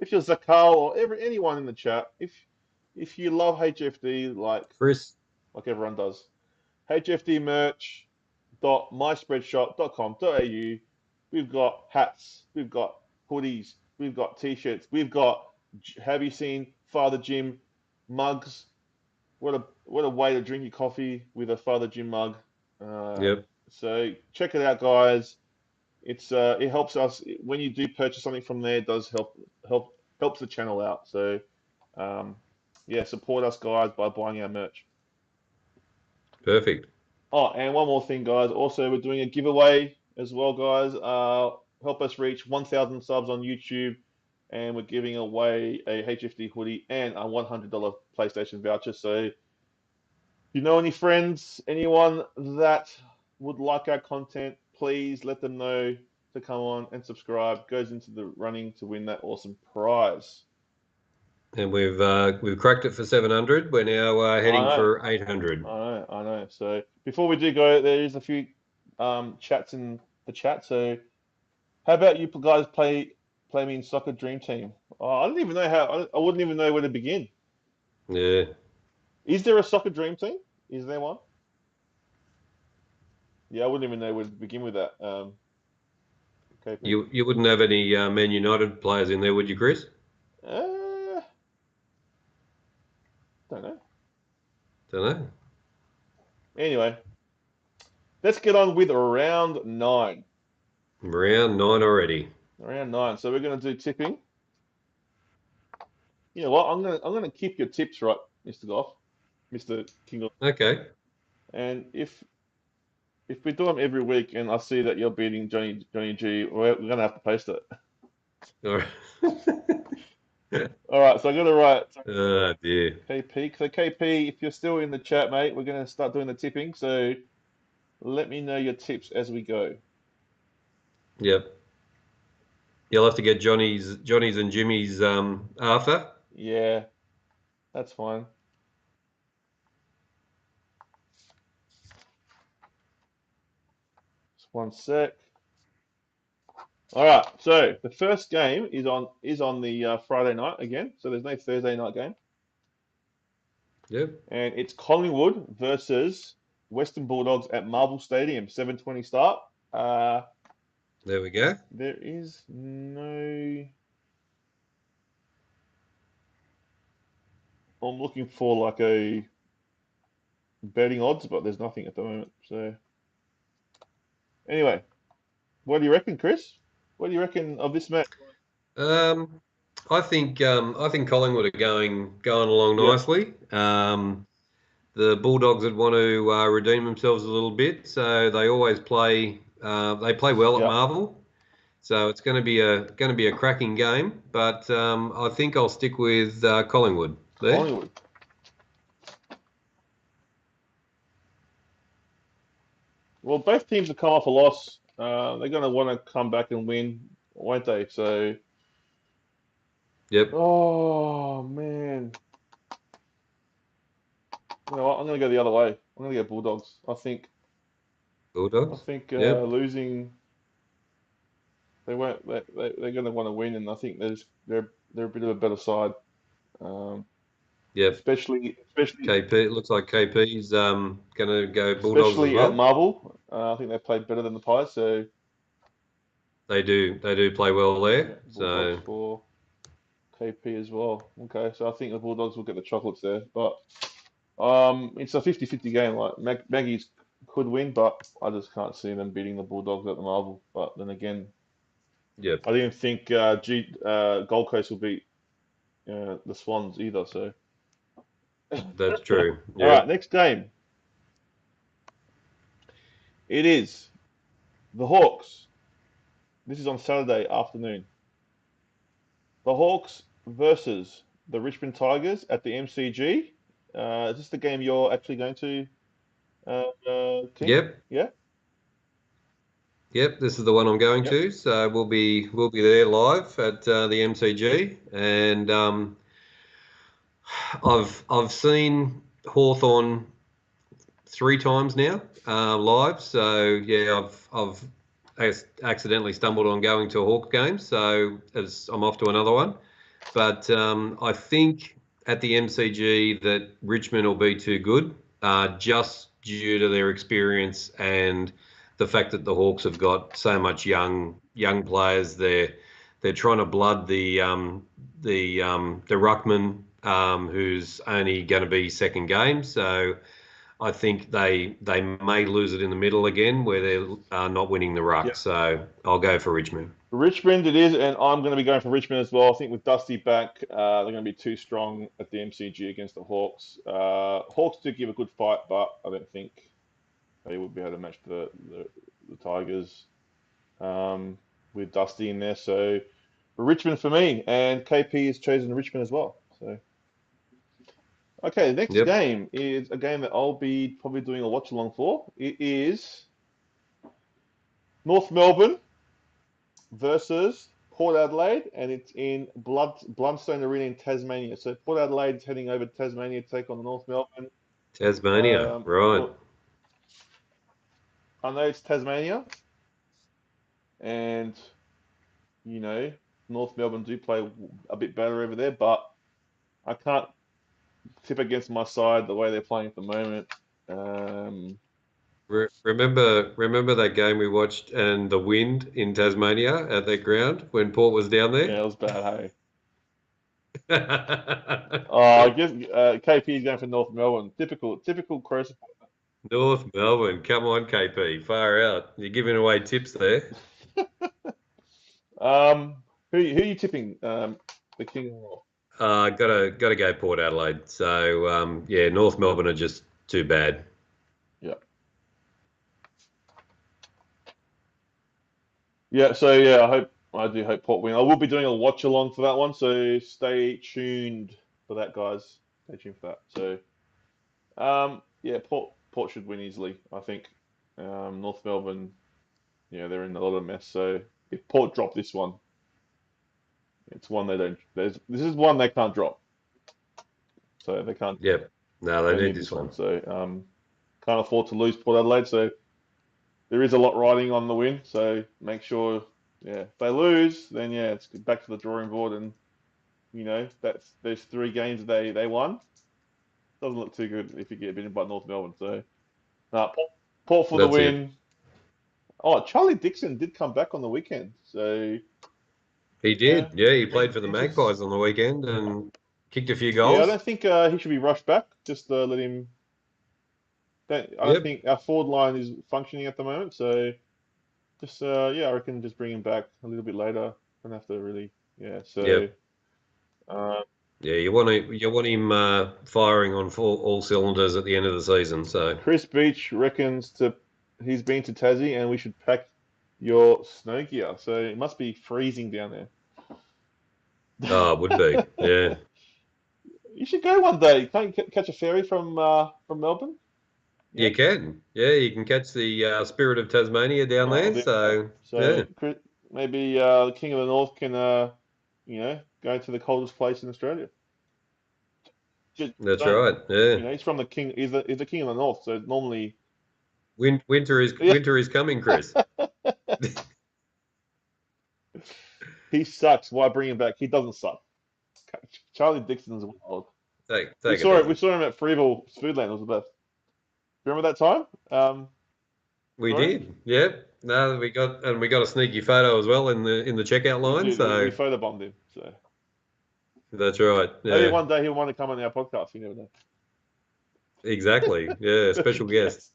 Zakal or anyone in the chat, if you love HFD Chris, like everyone does, hfdmerch.myspreadshop.com.au. We've got hats, we've got hoodies, we've got t-shirts, we've got. Have you seen Father Jim mugs? What a way to drink your coffee with a Father Jim mug. yep, So check it out, guys. It helps us when you do purchase something from there. It does helps the channel out. So um, yeah, support us, guys, by buying our merch. perfect. Oh, and one more thing, guys. Also, we're doing a giveaway as well, guys. Help us reach 1,000 subs on YouTube, and we're giving away a HFD hoodie and a $100 PlayStation voucher. So you know any friends, anyone that would like our content, please let them know to come on and subscribe. Goes into the running to win that awesome prize. And we've cracked it for 700. We're now heading I know, for 800. I know. So before we do go, there is a few chats in the chat. So how about you guys play me in Soccer Dream Team? Oh, I don't even know how. I wouldn't even know where to begin. Yeah. Is there a Soccer Dream Team? Is there one? Yeah, I wouldn't even know where to begin with that. KP. You wouldn't have any Man United players in there, would you, Chris? Don't know. Don't know. Anyway, let's get on with round 9. Round 9 already. Round 9. So we're going to do tipping. You know what? I'm gonna keep your tips right, Mr. Goff, Mr. King. Okay. And if we do them every week, and I see that you're beating Johnny G, we're gonna have to post it. All right. All right. So I'm gonna write Oh, dear. KP. So KP, if you're still in the chat, mate, we're gonna start doing the tipping. So let me know your tips as we go. Yep. You'll have to get Johnny's and Jimmy's after. Yeah, that's fine. Just one sec. All right. So the first game is on the Friday night again. So there's no Thursday night game, Yep. and it's Collingwood versus Western Bulldogs at Marvel Stadium, 7:20 start. There we go. There is no. I'm looking for like a betting odds, but there's nothing at the moment. So anyway, what do you reckon, Chris? What do you reckon of this match? I think Collingwood are going along Yep. nicely. The Bulldogs would want to redeem themselves a little bit, so they always play. They play well at Yep. Marvel, so it's going to be a cracking game. But I think I'll stick with Collingwood. There. Collingwood. Well, both teams have come off a loss. They're going to want to come back and win, won't they? So, Yep. oh man, you know what? I'm going to go the other way. I'm going to go Bulldogs. I think Bulldogs. Yep. losing. They won't. They're going to want to win, and I think they're a bit of a better side. Yep. Especially KP. It looks like KP's going to go Bulldogs as especially at well. Marvel. I think they played better than the Pies. So They do play well there. yeah, So Bulldogs for KP as well. Okay, so I think the Bulldogs will get the chocolates there, but it's a 50-50 game. Like Maggie's could win, but I just can't see them beating the Bulldogs at the Marvel. But then again, Yeah, I didn't think Gold Coast will beat the Swans either. So, that's true. all Yeah. right, next game. It is the Hawks. This is on Saturday afternoon. The Hawks versus the Richmond Tigers at the MCG. Is this the game you're actually going to, King? Yep. Yeah. Yep. This is the one I'm going Yep. to. So we'll be there live at the MCG, and I've seen Hawthorn 3 times now live. So yeah, I've accidentally stumbled on going to a Hawks game. So as I'm off to another one, but I think at the MCG that Richmond will be too good, just due to their experience and the fact that the Hawks have got so much young players. They're trying to blood the ruckman, who's only going to be second game. So I think they may lose it in the middle again, where they're not winning the ruck. Yep. So I'll go for Richmond. Richmond it is, and I'm going to be going for Richmond as well. I think with Dusty back, they're going to be too strong at the MCG against the Hawks. Hawks do give a good fight, but I don't think they would be able to match the Tigers with Dusty in there. So Richmond for me, and KP has chosen Richmond as well. So okay, the next Yep. game is a game that I'll be probably doing a watch along for. It is North Melbourne versus Port Adelaide, and it's in Blundstone Arena in Tasmania. So Port Adelaide's heading over to Tasmania to take on the North Melbourne. Tasmania, right. I know it's Tasmania, and North Melbourne do play a bit better over there, but I can't tip against my side the way they're playing at the moment. Remember that game we watched and the wind in Tasmania at that ground when Port was down Yeah, there? it was bad, hey. I guess KP is going for North Melbourne. Typical Crow support. North Melbourne, come on, KP, far out. You're giving away tips there. Who are you tipping? The King of North. Gotta go Port Adelaide. So yeah, North Melbourne are just too bad. Yeah. Yeah. So yeah, I do hope Port win. I will be doing a watch along for that one, so stay tuned for that, guys. Stay tuned for that. So yeah, Port should win easily, I think. North Melbourne, yeah, they're in a lot of mess. So if Port drop this one, it's one they don't. This is one they can't drop. So they can't. Yep. No, they need this one. So can't afford to lose Port Adelaide. So there is a lot riding on the win. So make sure, yeah, if they lose, then yeah, it's back to the drawing board, and that's there's 3 games they won. Doesn't look too good if you get beaten by North Melbourne. So Port for the That's it. win. Oh, Charlie Dixon did come back on the weekend. So He did. Yeah, he played for the Magpies on the weekend and kicked a few yeah, I goals. don't think he should be rushed back. Just let him. I don't think our forward line is functioning at the moment. So just yeah, I reckon just bring him back a little bit later. Don't have to really. Yeah. So Yep. Yeah, you want him firing on all cylinders at the end of the season. So Chris Beach reckons he's been to Tassie and we should pack your snow gear. So it must be freezing down there. it would be. Yeah. You should go one day. Can't you catch a ferry from Melbourne? You can. Yeah, you can catch the Spirit of Tasmania down there. So yeah. Chris, maybe the King of the North can go to the coldest place in Australia. That's right. Yeah. He's from the King. He's the King of the North. So normally Winter is coming, Chris. He sucks. Why bring him back? He doesn't suck. Charlie Dixon's wild. We saw him at Freeville Foodland. It was the best. Remember that time? We did. Yeah. No, we got a sneaky photo as well in the checkout line. We photobombed him. So that's right. Yeah. Maybe one day he'll want to come on our podcast. You never know. Exactly. Yeah. Special guest.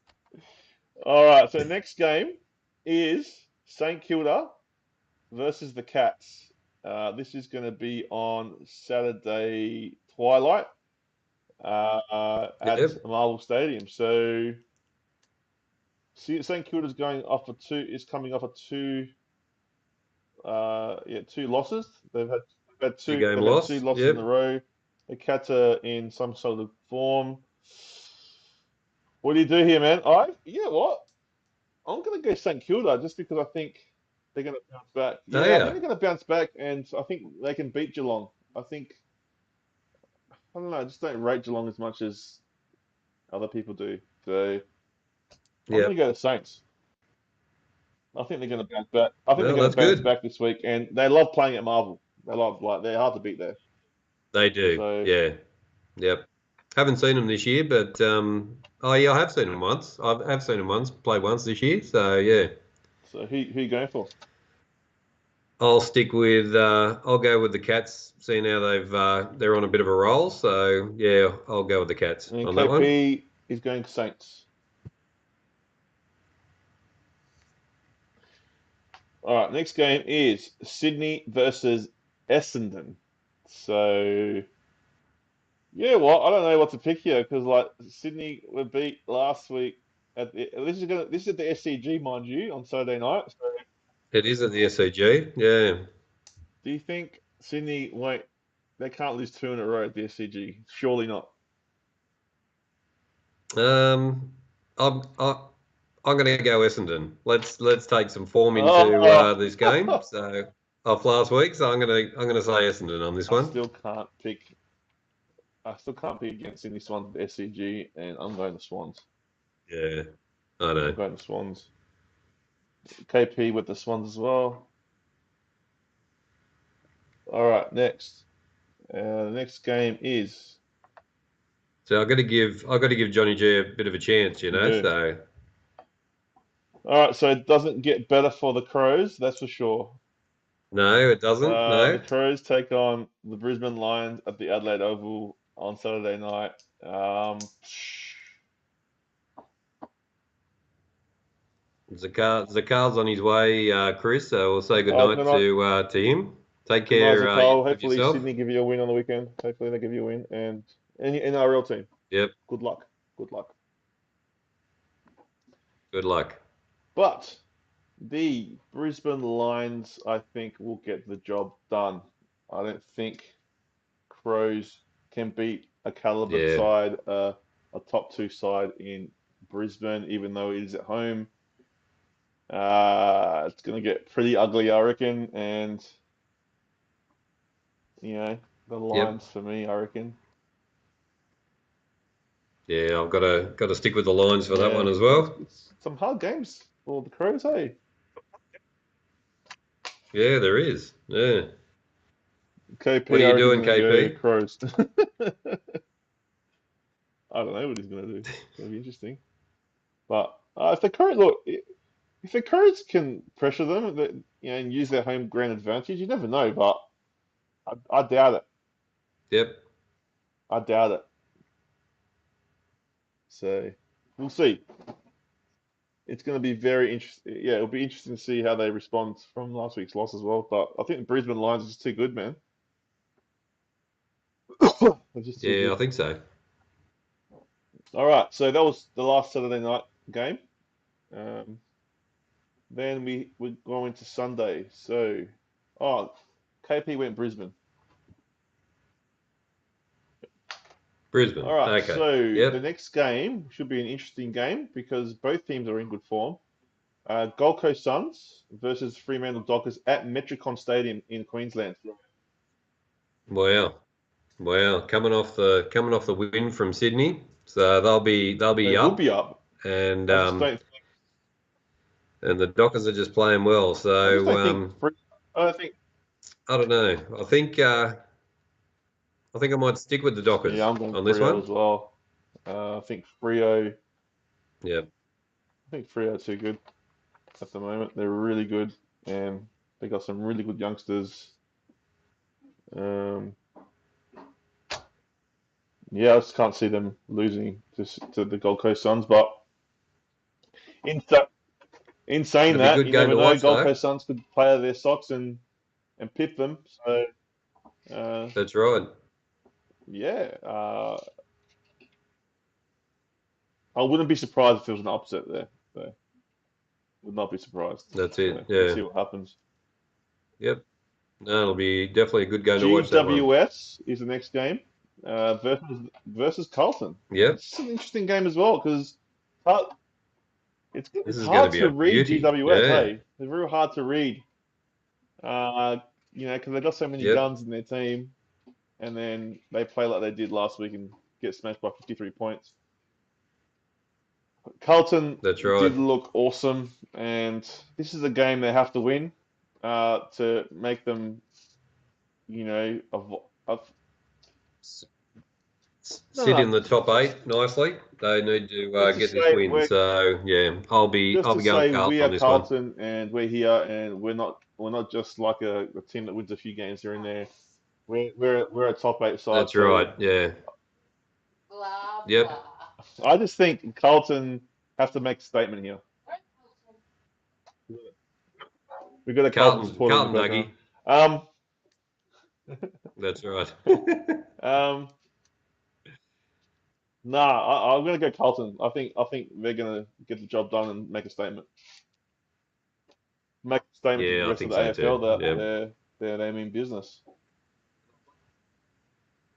All right, so next game is St Kilda versus the Cats. This is going to be on Saturday twilight at Yep. Marvel Stadium. So St Kilda's going off a two is coming off a two losses. Two game they've had two loss. losses in a Yep. row. The Cats are in some sort of form. What do you do here, man? You know what? I'm gonna go St Kilda just because I think they're gonna bounce back. Oh Yeah, I think yeah. they're gonna bounce back, and I think they can beat Geelong. I don't know. I just don't rate Geelong as much as other people do. So I'm gonna Yep. go to Saints. I think they're gonna bounce back. I think they're Well, gonna that's bounce good. back this week, and they love playing at Marvel. They're hard to beat there. They do. So Yeah. Yep. Haven't seen them this year, but oh yeah, I have seen them once. Have seen them once, play once this year. So yeah, who you going for? I'll stick with. I'll go with the Cats. Seeing how they're on a bit of a roll. So yeah, I'll go with the Cats And on that one. KP is going Saints. All right, next game is Sydney versus Essendon. So, yeah, well, I don't know what to pick here because like Sydney were beat last week this is at the SCG, mind you, on Saturday night. So, It is at the SCG. Yeah. do you think Sydney won't? They can't lose two in a row at the SCG. Surely not. Um, I'm going to go Essendon. Let's take some form into Oh, this game. So off last week, so I'm gonna say Essendon on this I one. still can't pick. I still can't pick against Sydney Swans at the SCG, and I'm going to Swans. Yeah, I I'm know. going to Swans. KP with the Swans as well. All right, next. The next game is So I got to give Johnny G a bit of a chance, you do. So All right, so it doesn't get better for the Crows, that's for sure. no, it doesn't. The No, Crows take on the Brisbane Lions at the Adelaide Oval on Saturday night. Zakar's on his way, Chris. So we'll say good night Good night, to him. Take good night, care Zakol. of Hopefully yourself. Sydney give you a win on the weekend. Hopefully they give you a win, and any NRL team. Yep. Good luck. Good luck. Good luck. But the Brisbane Lions, I think, will get the job done. I don't think Crows can beat a calibered Yeah. side, a top two side in Brisbane, even though it is at home. It's going to get pretty ugly, I reckon, and the Yep. Lions for me, I reckon. Yeah. I've got to stick with the lines for that Yeah, one as well. it's some hard games for the Crows, hey. Yeah, there is. Yeah. What KP, are I you reckon, is doing, going to go KP? Crows. I don't know what he's going to do. It's going to be interesting. But if the Crows look, if the Crows can pressure them, and use their home ground advantage, you never know. But I doubt it. Yep. I doubt it. So we'll see. It's going to be very interesting. Yeah, it'll be interesting to see how they respond from last week's loss as well. But I think the Brisbane Lions is just too good, man. They're just too Yeah, good. I think so. All right, so that was the last Saturday night game. Um, then we go into Sunday. So, KP went Brisbane. All Brisbane. right, Okay. so the Yep. next game should be an interesting game because both teams are in good form. Gold Coast Suns versus Fremantle Dockers at Metricon Stadium in Queensland. Wow. Wow. Coming off the win from Sydney, so they'll be They would up, be up. and I just don't. and the Dockers are just playing well. I just So don't think. I don't think. I don't know. I think I might stick with the Yeah, Dockers I'm going on this Freo one. as well. I think Freo. Yep. I think Freo are too good at the moment. They're really good, and they got some really good youngsters. Um, yeah, I just can't see them losing to the Gold Coast Suns. But In saying It'll be a that, good you game never to know. watch, Gold though. Coast Suns could play out of their socks and pip them. So That's right. yeah, I wouldn't be surprised if there was an upset there. So would not be surprised. That's So it. we'll Yeah. see what happens. Yep. No, it'll be definitely a good game to watch, that one. GWS is the next game versus Calton. Yep. It's an interesting game as well because This it's is going to hard be to a read beauty. GWS. Yeah. Hey, they're very hard to read. Because they've got so many Yep. guns in their team, and then they play like they did last week and get smashed by 53 points. Carlton That's right. did look awesome, and this is a game they have to win to make them, no, Sit no, in the top 8 nicely. They need to just to get this say win. So yeah, I'll be going we Carlton are on this one. Carlton, and we're here, and we're not just like a team that wins a few games here and there. We're a top 8 side, That's so right. Yeah. Yep. I just think Carlton have to make a statement here. We've got a Carlton supporter in the Carlton background. Dougie. That's right. Um, nah, I'm gonna go Carlton. I think they're gonna get the job done and make a statement. Make a statement to the Yeah, I rest of think the so AFL too. that Yeah. they mean business.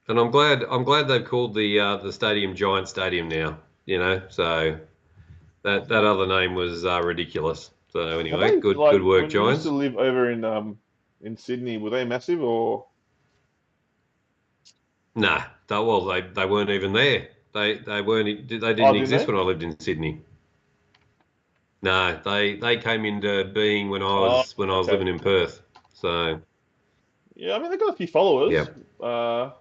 And I'm glad they've called the stadium Giant Stadium now. So that other name was ridiculous. So Have anyway, they good like work, when we used to Giants. live over in Sydney? Were they massive or? Nah, they weren't even there. They weren't. They Oh, didn't didn't exist they? when I lived in Sydney. No, they came into being when I Oh, was okay. living in Perth. So Yeah, I mean they got a few followers. yeah,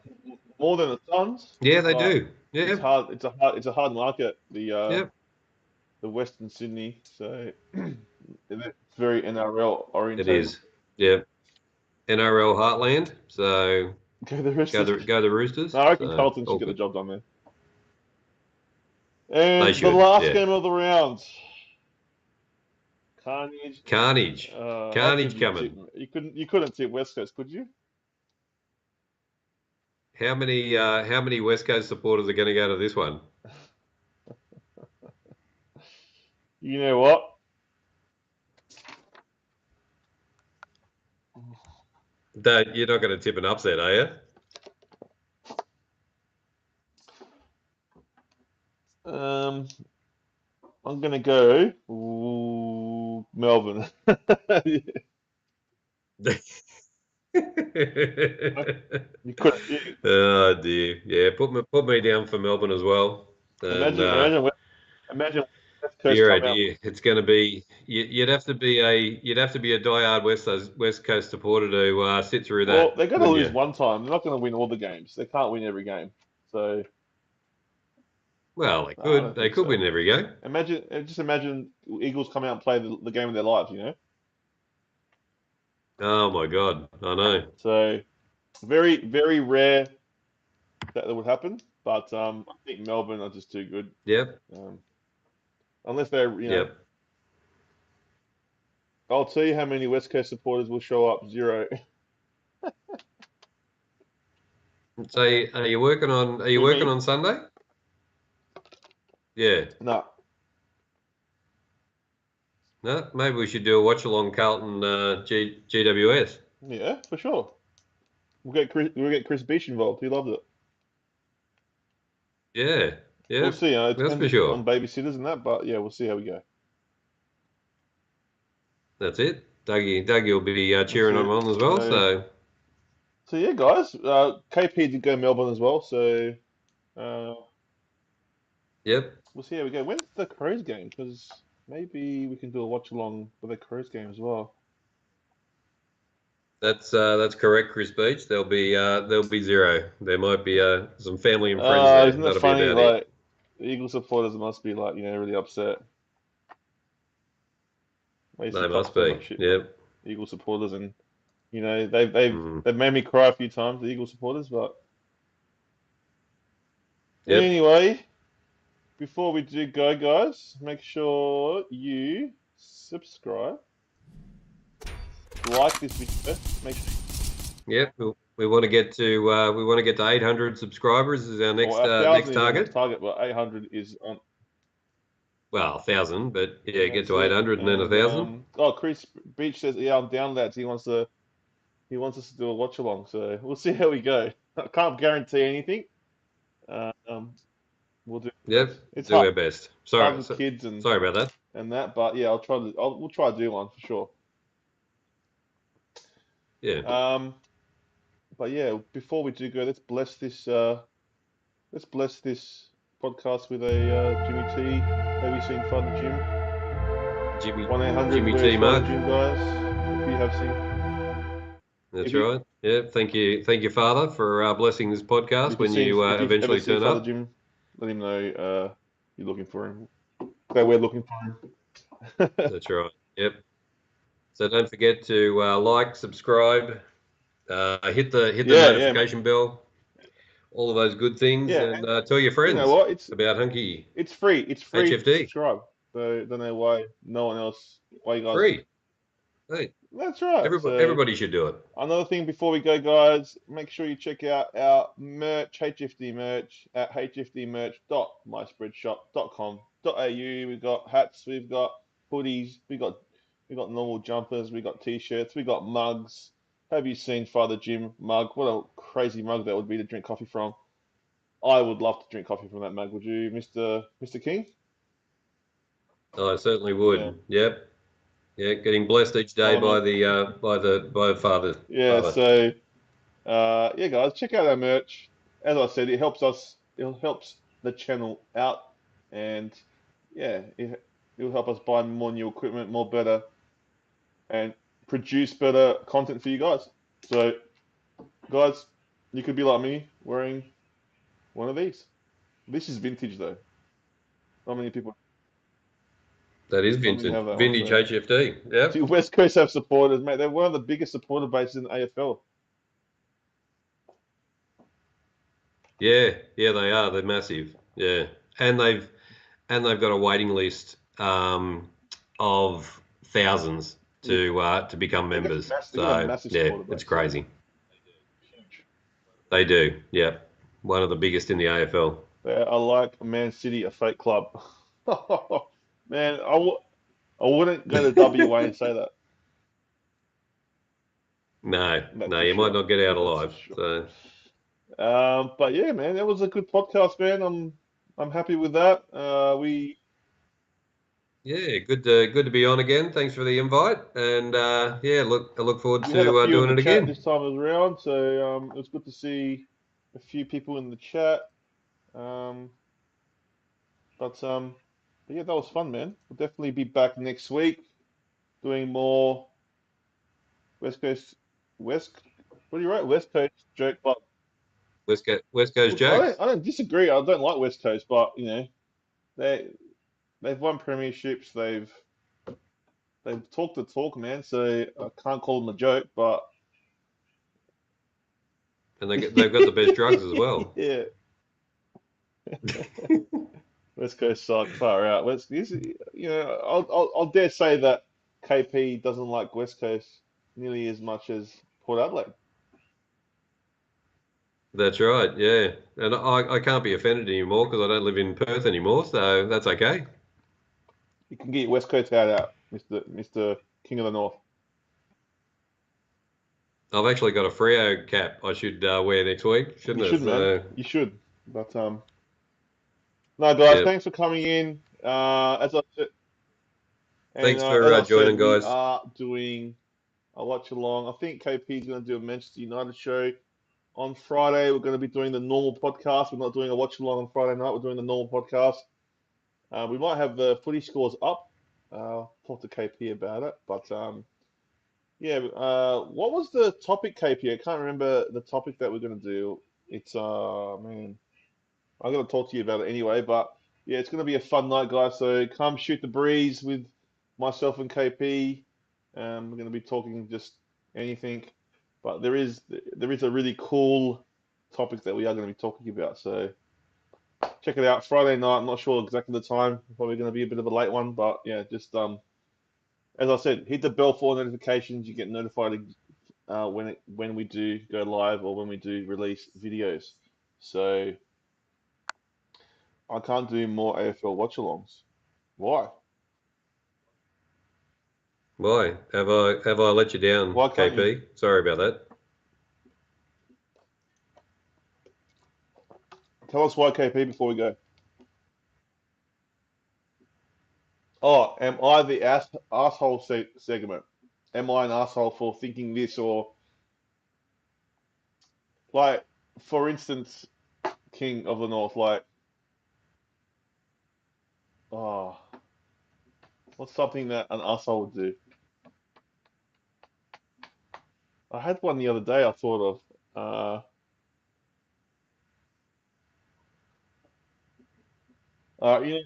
More than the Suns, yeah, they but do. it's Yep, hard. It's a hard market. yep, The Western Sydney, so it's very NRL it orientated. is. Yep, NRL Heartland. So Go the go Roosters. the Roosters. No, I reckon So Carlton should all get the good. job done there. They And the should. last Yeah. game of the round, Carnage. Carnage, How could carnage you tip? coming. You couldn't tip West Coast, could you? How many West Coast supporters are going to go to this one? You know what? You're not going to tip an upset, are you? Um, I'm gonna go Melbourne. You could Oh dear. Yeah, put me down for Melbourne as well. And imagine West Coast dear oh come out. dear, it's going to be you'd have to be a diehard West Coast supporter to sit through Well, that, they're gonna wouldn't lose you? one time. They're not gonna win all the games. They can't win every game. So Well, they I could don't they think could so. win every game. Just imagine Eagles come out and play the game of their lives. Oh my God, I know. So very very rare that would happen. But I think Melbourne are just too good. Yep, Um, unless they're yep. I'll tell you how many West Coast supporters will show up. Zero. So are you Who, working me? on Sunday? Yeah. No. No, maybe we should do a watch along Carlton GWS. Yeah, for sure. We'll get Chris Beach involved. He loves it. Yeah, We'll yeah, see. It that's depends for sure. on babysitters and that, but yeah, we'll see how we go. That's it. Dougie will be That's cheering it. on as well. So, So so yeah, guys. KP did go Melbourne as well, so uh, yep, we'll see how we go. When's the Crows game? Because maybe we can do a watch along with the Crows game as well. that's correct, Chris Beach. There'll be zero. There might be some family and friends there. Isn't that That'll be funny? about it. Like the Eagles supporters must be like really upset. I used to They talk must so be. much shit about Yep. Eagle supporters, and they've they've Mm. they've made me cry a few times. The Eagle supporters, but Yep. anyway, before we do go, guys, make sure you subscribe, like this video. Make sure. Yep, we want to get to 800 subscribers is our next 1,000 next is our next target. target, but 800 is on. Well, 1,000, but yeah, get That's to it. 800 and then 1,000. Oh, Chris Beach says, "Yeah, I'm down, lads. He wants us to do a watch along. So we'll see how we go. I can't guarantee anything. Um, we'll do. Yep, It's do hard, our best. hard Sorry, with kids and sorry about that. that, but yeah, we'll try to do one for sure. Yeah. But yeah, before we do go, let's bless this podcast with a Jimmy T. Have you seen Father Jim? Jimmy 1-800 T. Where's Father Mark. Jim, guys. If you have seen. That's right. Yeah. Thank you, Father, for blessing this podcast when you eventually ever seen turn Father up. Jim, let him know you're looking for him. That we're looking for him. That's right. Yep. So don't forget to like, subscribe, hit the notification bell, all of those good things, Yeah, and tell your you friends know what? about Hunky It's free. It's free to HFD. subscribe. So don't know why no one else. Why you guys? Free. Hey, That's right. everybody should do it. Another thing before we go, guys, make sure you check out our merch, HFD merch, at hfdmerch.myspreadshop.com.au. We've got hats, we've got hoodies, we've got normal jumpers, we've got t-shirts, we've got mugs. Have you seen Father Jim mug? What a crazy mug that would be to drink coffee from. I would love to drink coffee from that mug. Would you, Mr. King? I certainly would. Yeah. Yep. Yeah, getting blessed each day by the Father. Yeah. Father. So, yeah, guys, check out our merch. As I said, it helps us. It helps the channel out, and yeah, it'll help us buy more new equipment, more better, and produce better content for you guys. So, guys, you could be like me wearing one of these. This is vintage though. Not many people. That is Not many vintage. have that one. Vintage So, HFD. Yep. see, West Coast have supporters, mate. They're one of the biggest supporter bases in the AFL. Yeah, they are. They're massive. Yeah, and they've got a waiting list of thousands to become members. They've got a So massive yeah, supporter base. it's crazy. Huge. They do. Yeah, one of the biggest in the AFL. I like Man City, a fake club. Man, I wouldn't go to WA and say that. No, That's no, for you might sure. not get out That's alive. for sure. So But yeah, man, that was a good podcast, man. I'm happy with that. yeah, good to be on again. Thanks for the invite, and yeah, I look forward we had a to few in doing the it chat again. this time around, so it was good to see a few people in the chat. But yeah, that was fun, man. We'll definitely be back next week doing more West Coast West. What do you write? West Coast joke, but West Coast look, I jokes. don't disagree. I don't like West Coast, but they they've won premierships. They've talked the talk, man. So I can't call them a joke, but And they've got the best drugs as well. yeah. West Coast suck far out. I'll dare say that KP doesn't like West Coast nearly as much as Port Adelaide. That's right, yeah. And I can't be offended anymore because I don't live in Perth anymore, so that's okay. You can get your West Coast hat out, Mr. King of the North. I've actually got a Freo cap I should wear next week, shouldn't You should, I? man. You should. But no, guys, Yeah. thanks for coming in. As I said, Thanks as for I joining, said, we guys. are doing a watch along. I think KP is going to do a Manchester United show on Friday. We're going to be doing the normal podcast. We're not doing a watch along on Friday night. We're doing the normal podcast. We might have the footy scores up. Talk to KP about it. But yeah, what was the topic, KP? I can't remember the topic that we're going to do. It's man, I'm going to talk to you about it anyway. But yeah, it's going to be a fun night, guys. So come shoot the breeze with myself and KP. We're going to be talking just anything, but there is a really cool topic that we are going to be talking about. So check it out Friday night. I'm not sure exactly the time. Probably going to be a bit of a late one, but yeah, just as I said, hit the bell for notifications. You get notified when we do go live or when we do release videos. So I can't do more AFL watch-alongs. Why? Why? Have I let you down, Why can't KP? you? Sorry about that. Tell us why, KP, before we go. Oh, am I the asshole segment? Am I an asshole for thinking this or like, for instance, King of the North, like, oh, what's something that an asshole would do? I had one the other day I thought of. You know,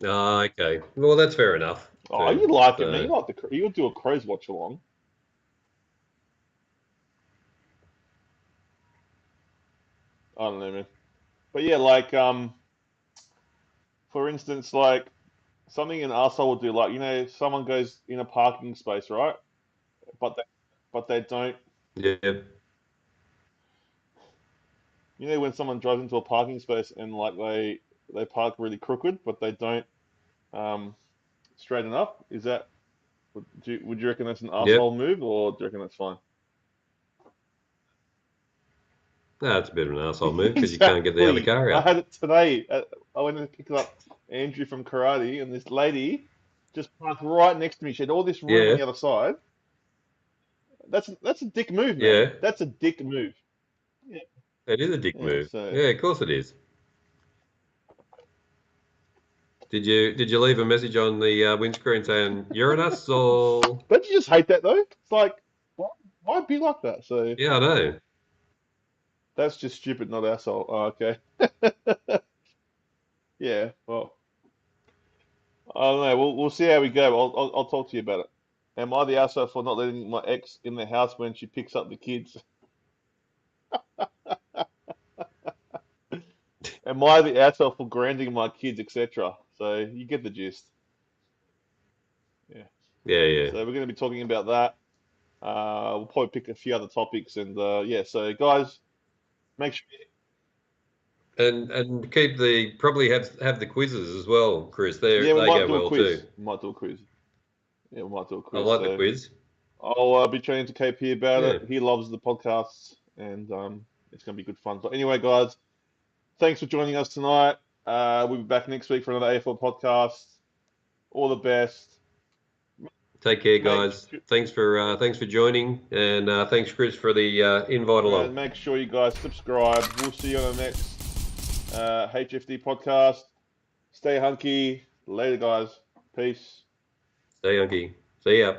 Oh, okay. Well, that's fair enough. oh, Too. you like it, man. So, You would do a Crows watch along. I don't know, man. But yeah, like, for instance, like something an asshole would do, like, someone goes in a parking space, right? But they don't. yeah. When someone drives into a parking space and like they park really crooked, but they don't um straighten up. Would you reckon that's an Yep. asshole move, or do you reckon that's fine? No, it's a bit of an asshole move because you can't get the other Exactly. car I out. had it today. I went and picked up Andrew from karate, and this lady just parked right next to me. She had all this room on Yeah. the other side. That's a dick move, man. Yeah. That's a dick move. Yeah. It is a dick Yeah. move. So Yeah, of course it is. Did you leave a message on the windscreen saying Uranus or? don't you just hate that though? It's like why be like that? So Yeah, I know. that's just stupid, not asshole. Oh, okay. Yeah. Well, I don't know. We'll see how we go. I'll talk to you about it. Am I the asshole for not letting my ex in the house when she picks up the kids? Am I the asshole for grounding my kids, etc.? So you get the gist. Yeah. Yeah, yeah. So we're going to be talking about that. We'll probably pick a few other topics, and yeah. So guys, make sure. And probably have the quizzes as well, Chris. Yeah, we They might go do a well quiz. too. We might do a quiz. Yeah, we might do a I quiz. like the So quiz. I'll be chatting to KP about Yeah. it. He loves the podcasts, and it's going to be good fun. But anyway, guys, thanks for joining us tonight. We'll be back next week for another AFL podcast. All the best. Take care, Make guys. Thanks for joining, and thanks, Chris, for the invite along. make sure you guys subscribe. We'll see you on the next HFD podcast. Stay hunky. Later, guys. Peace. Stay hunky. See ya.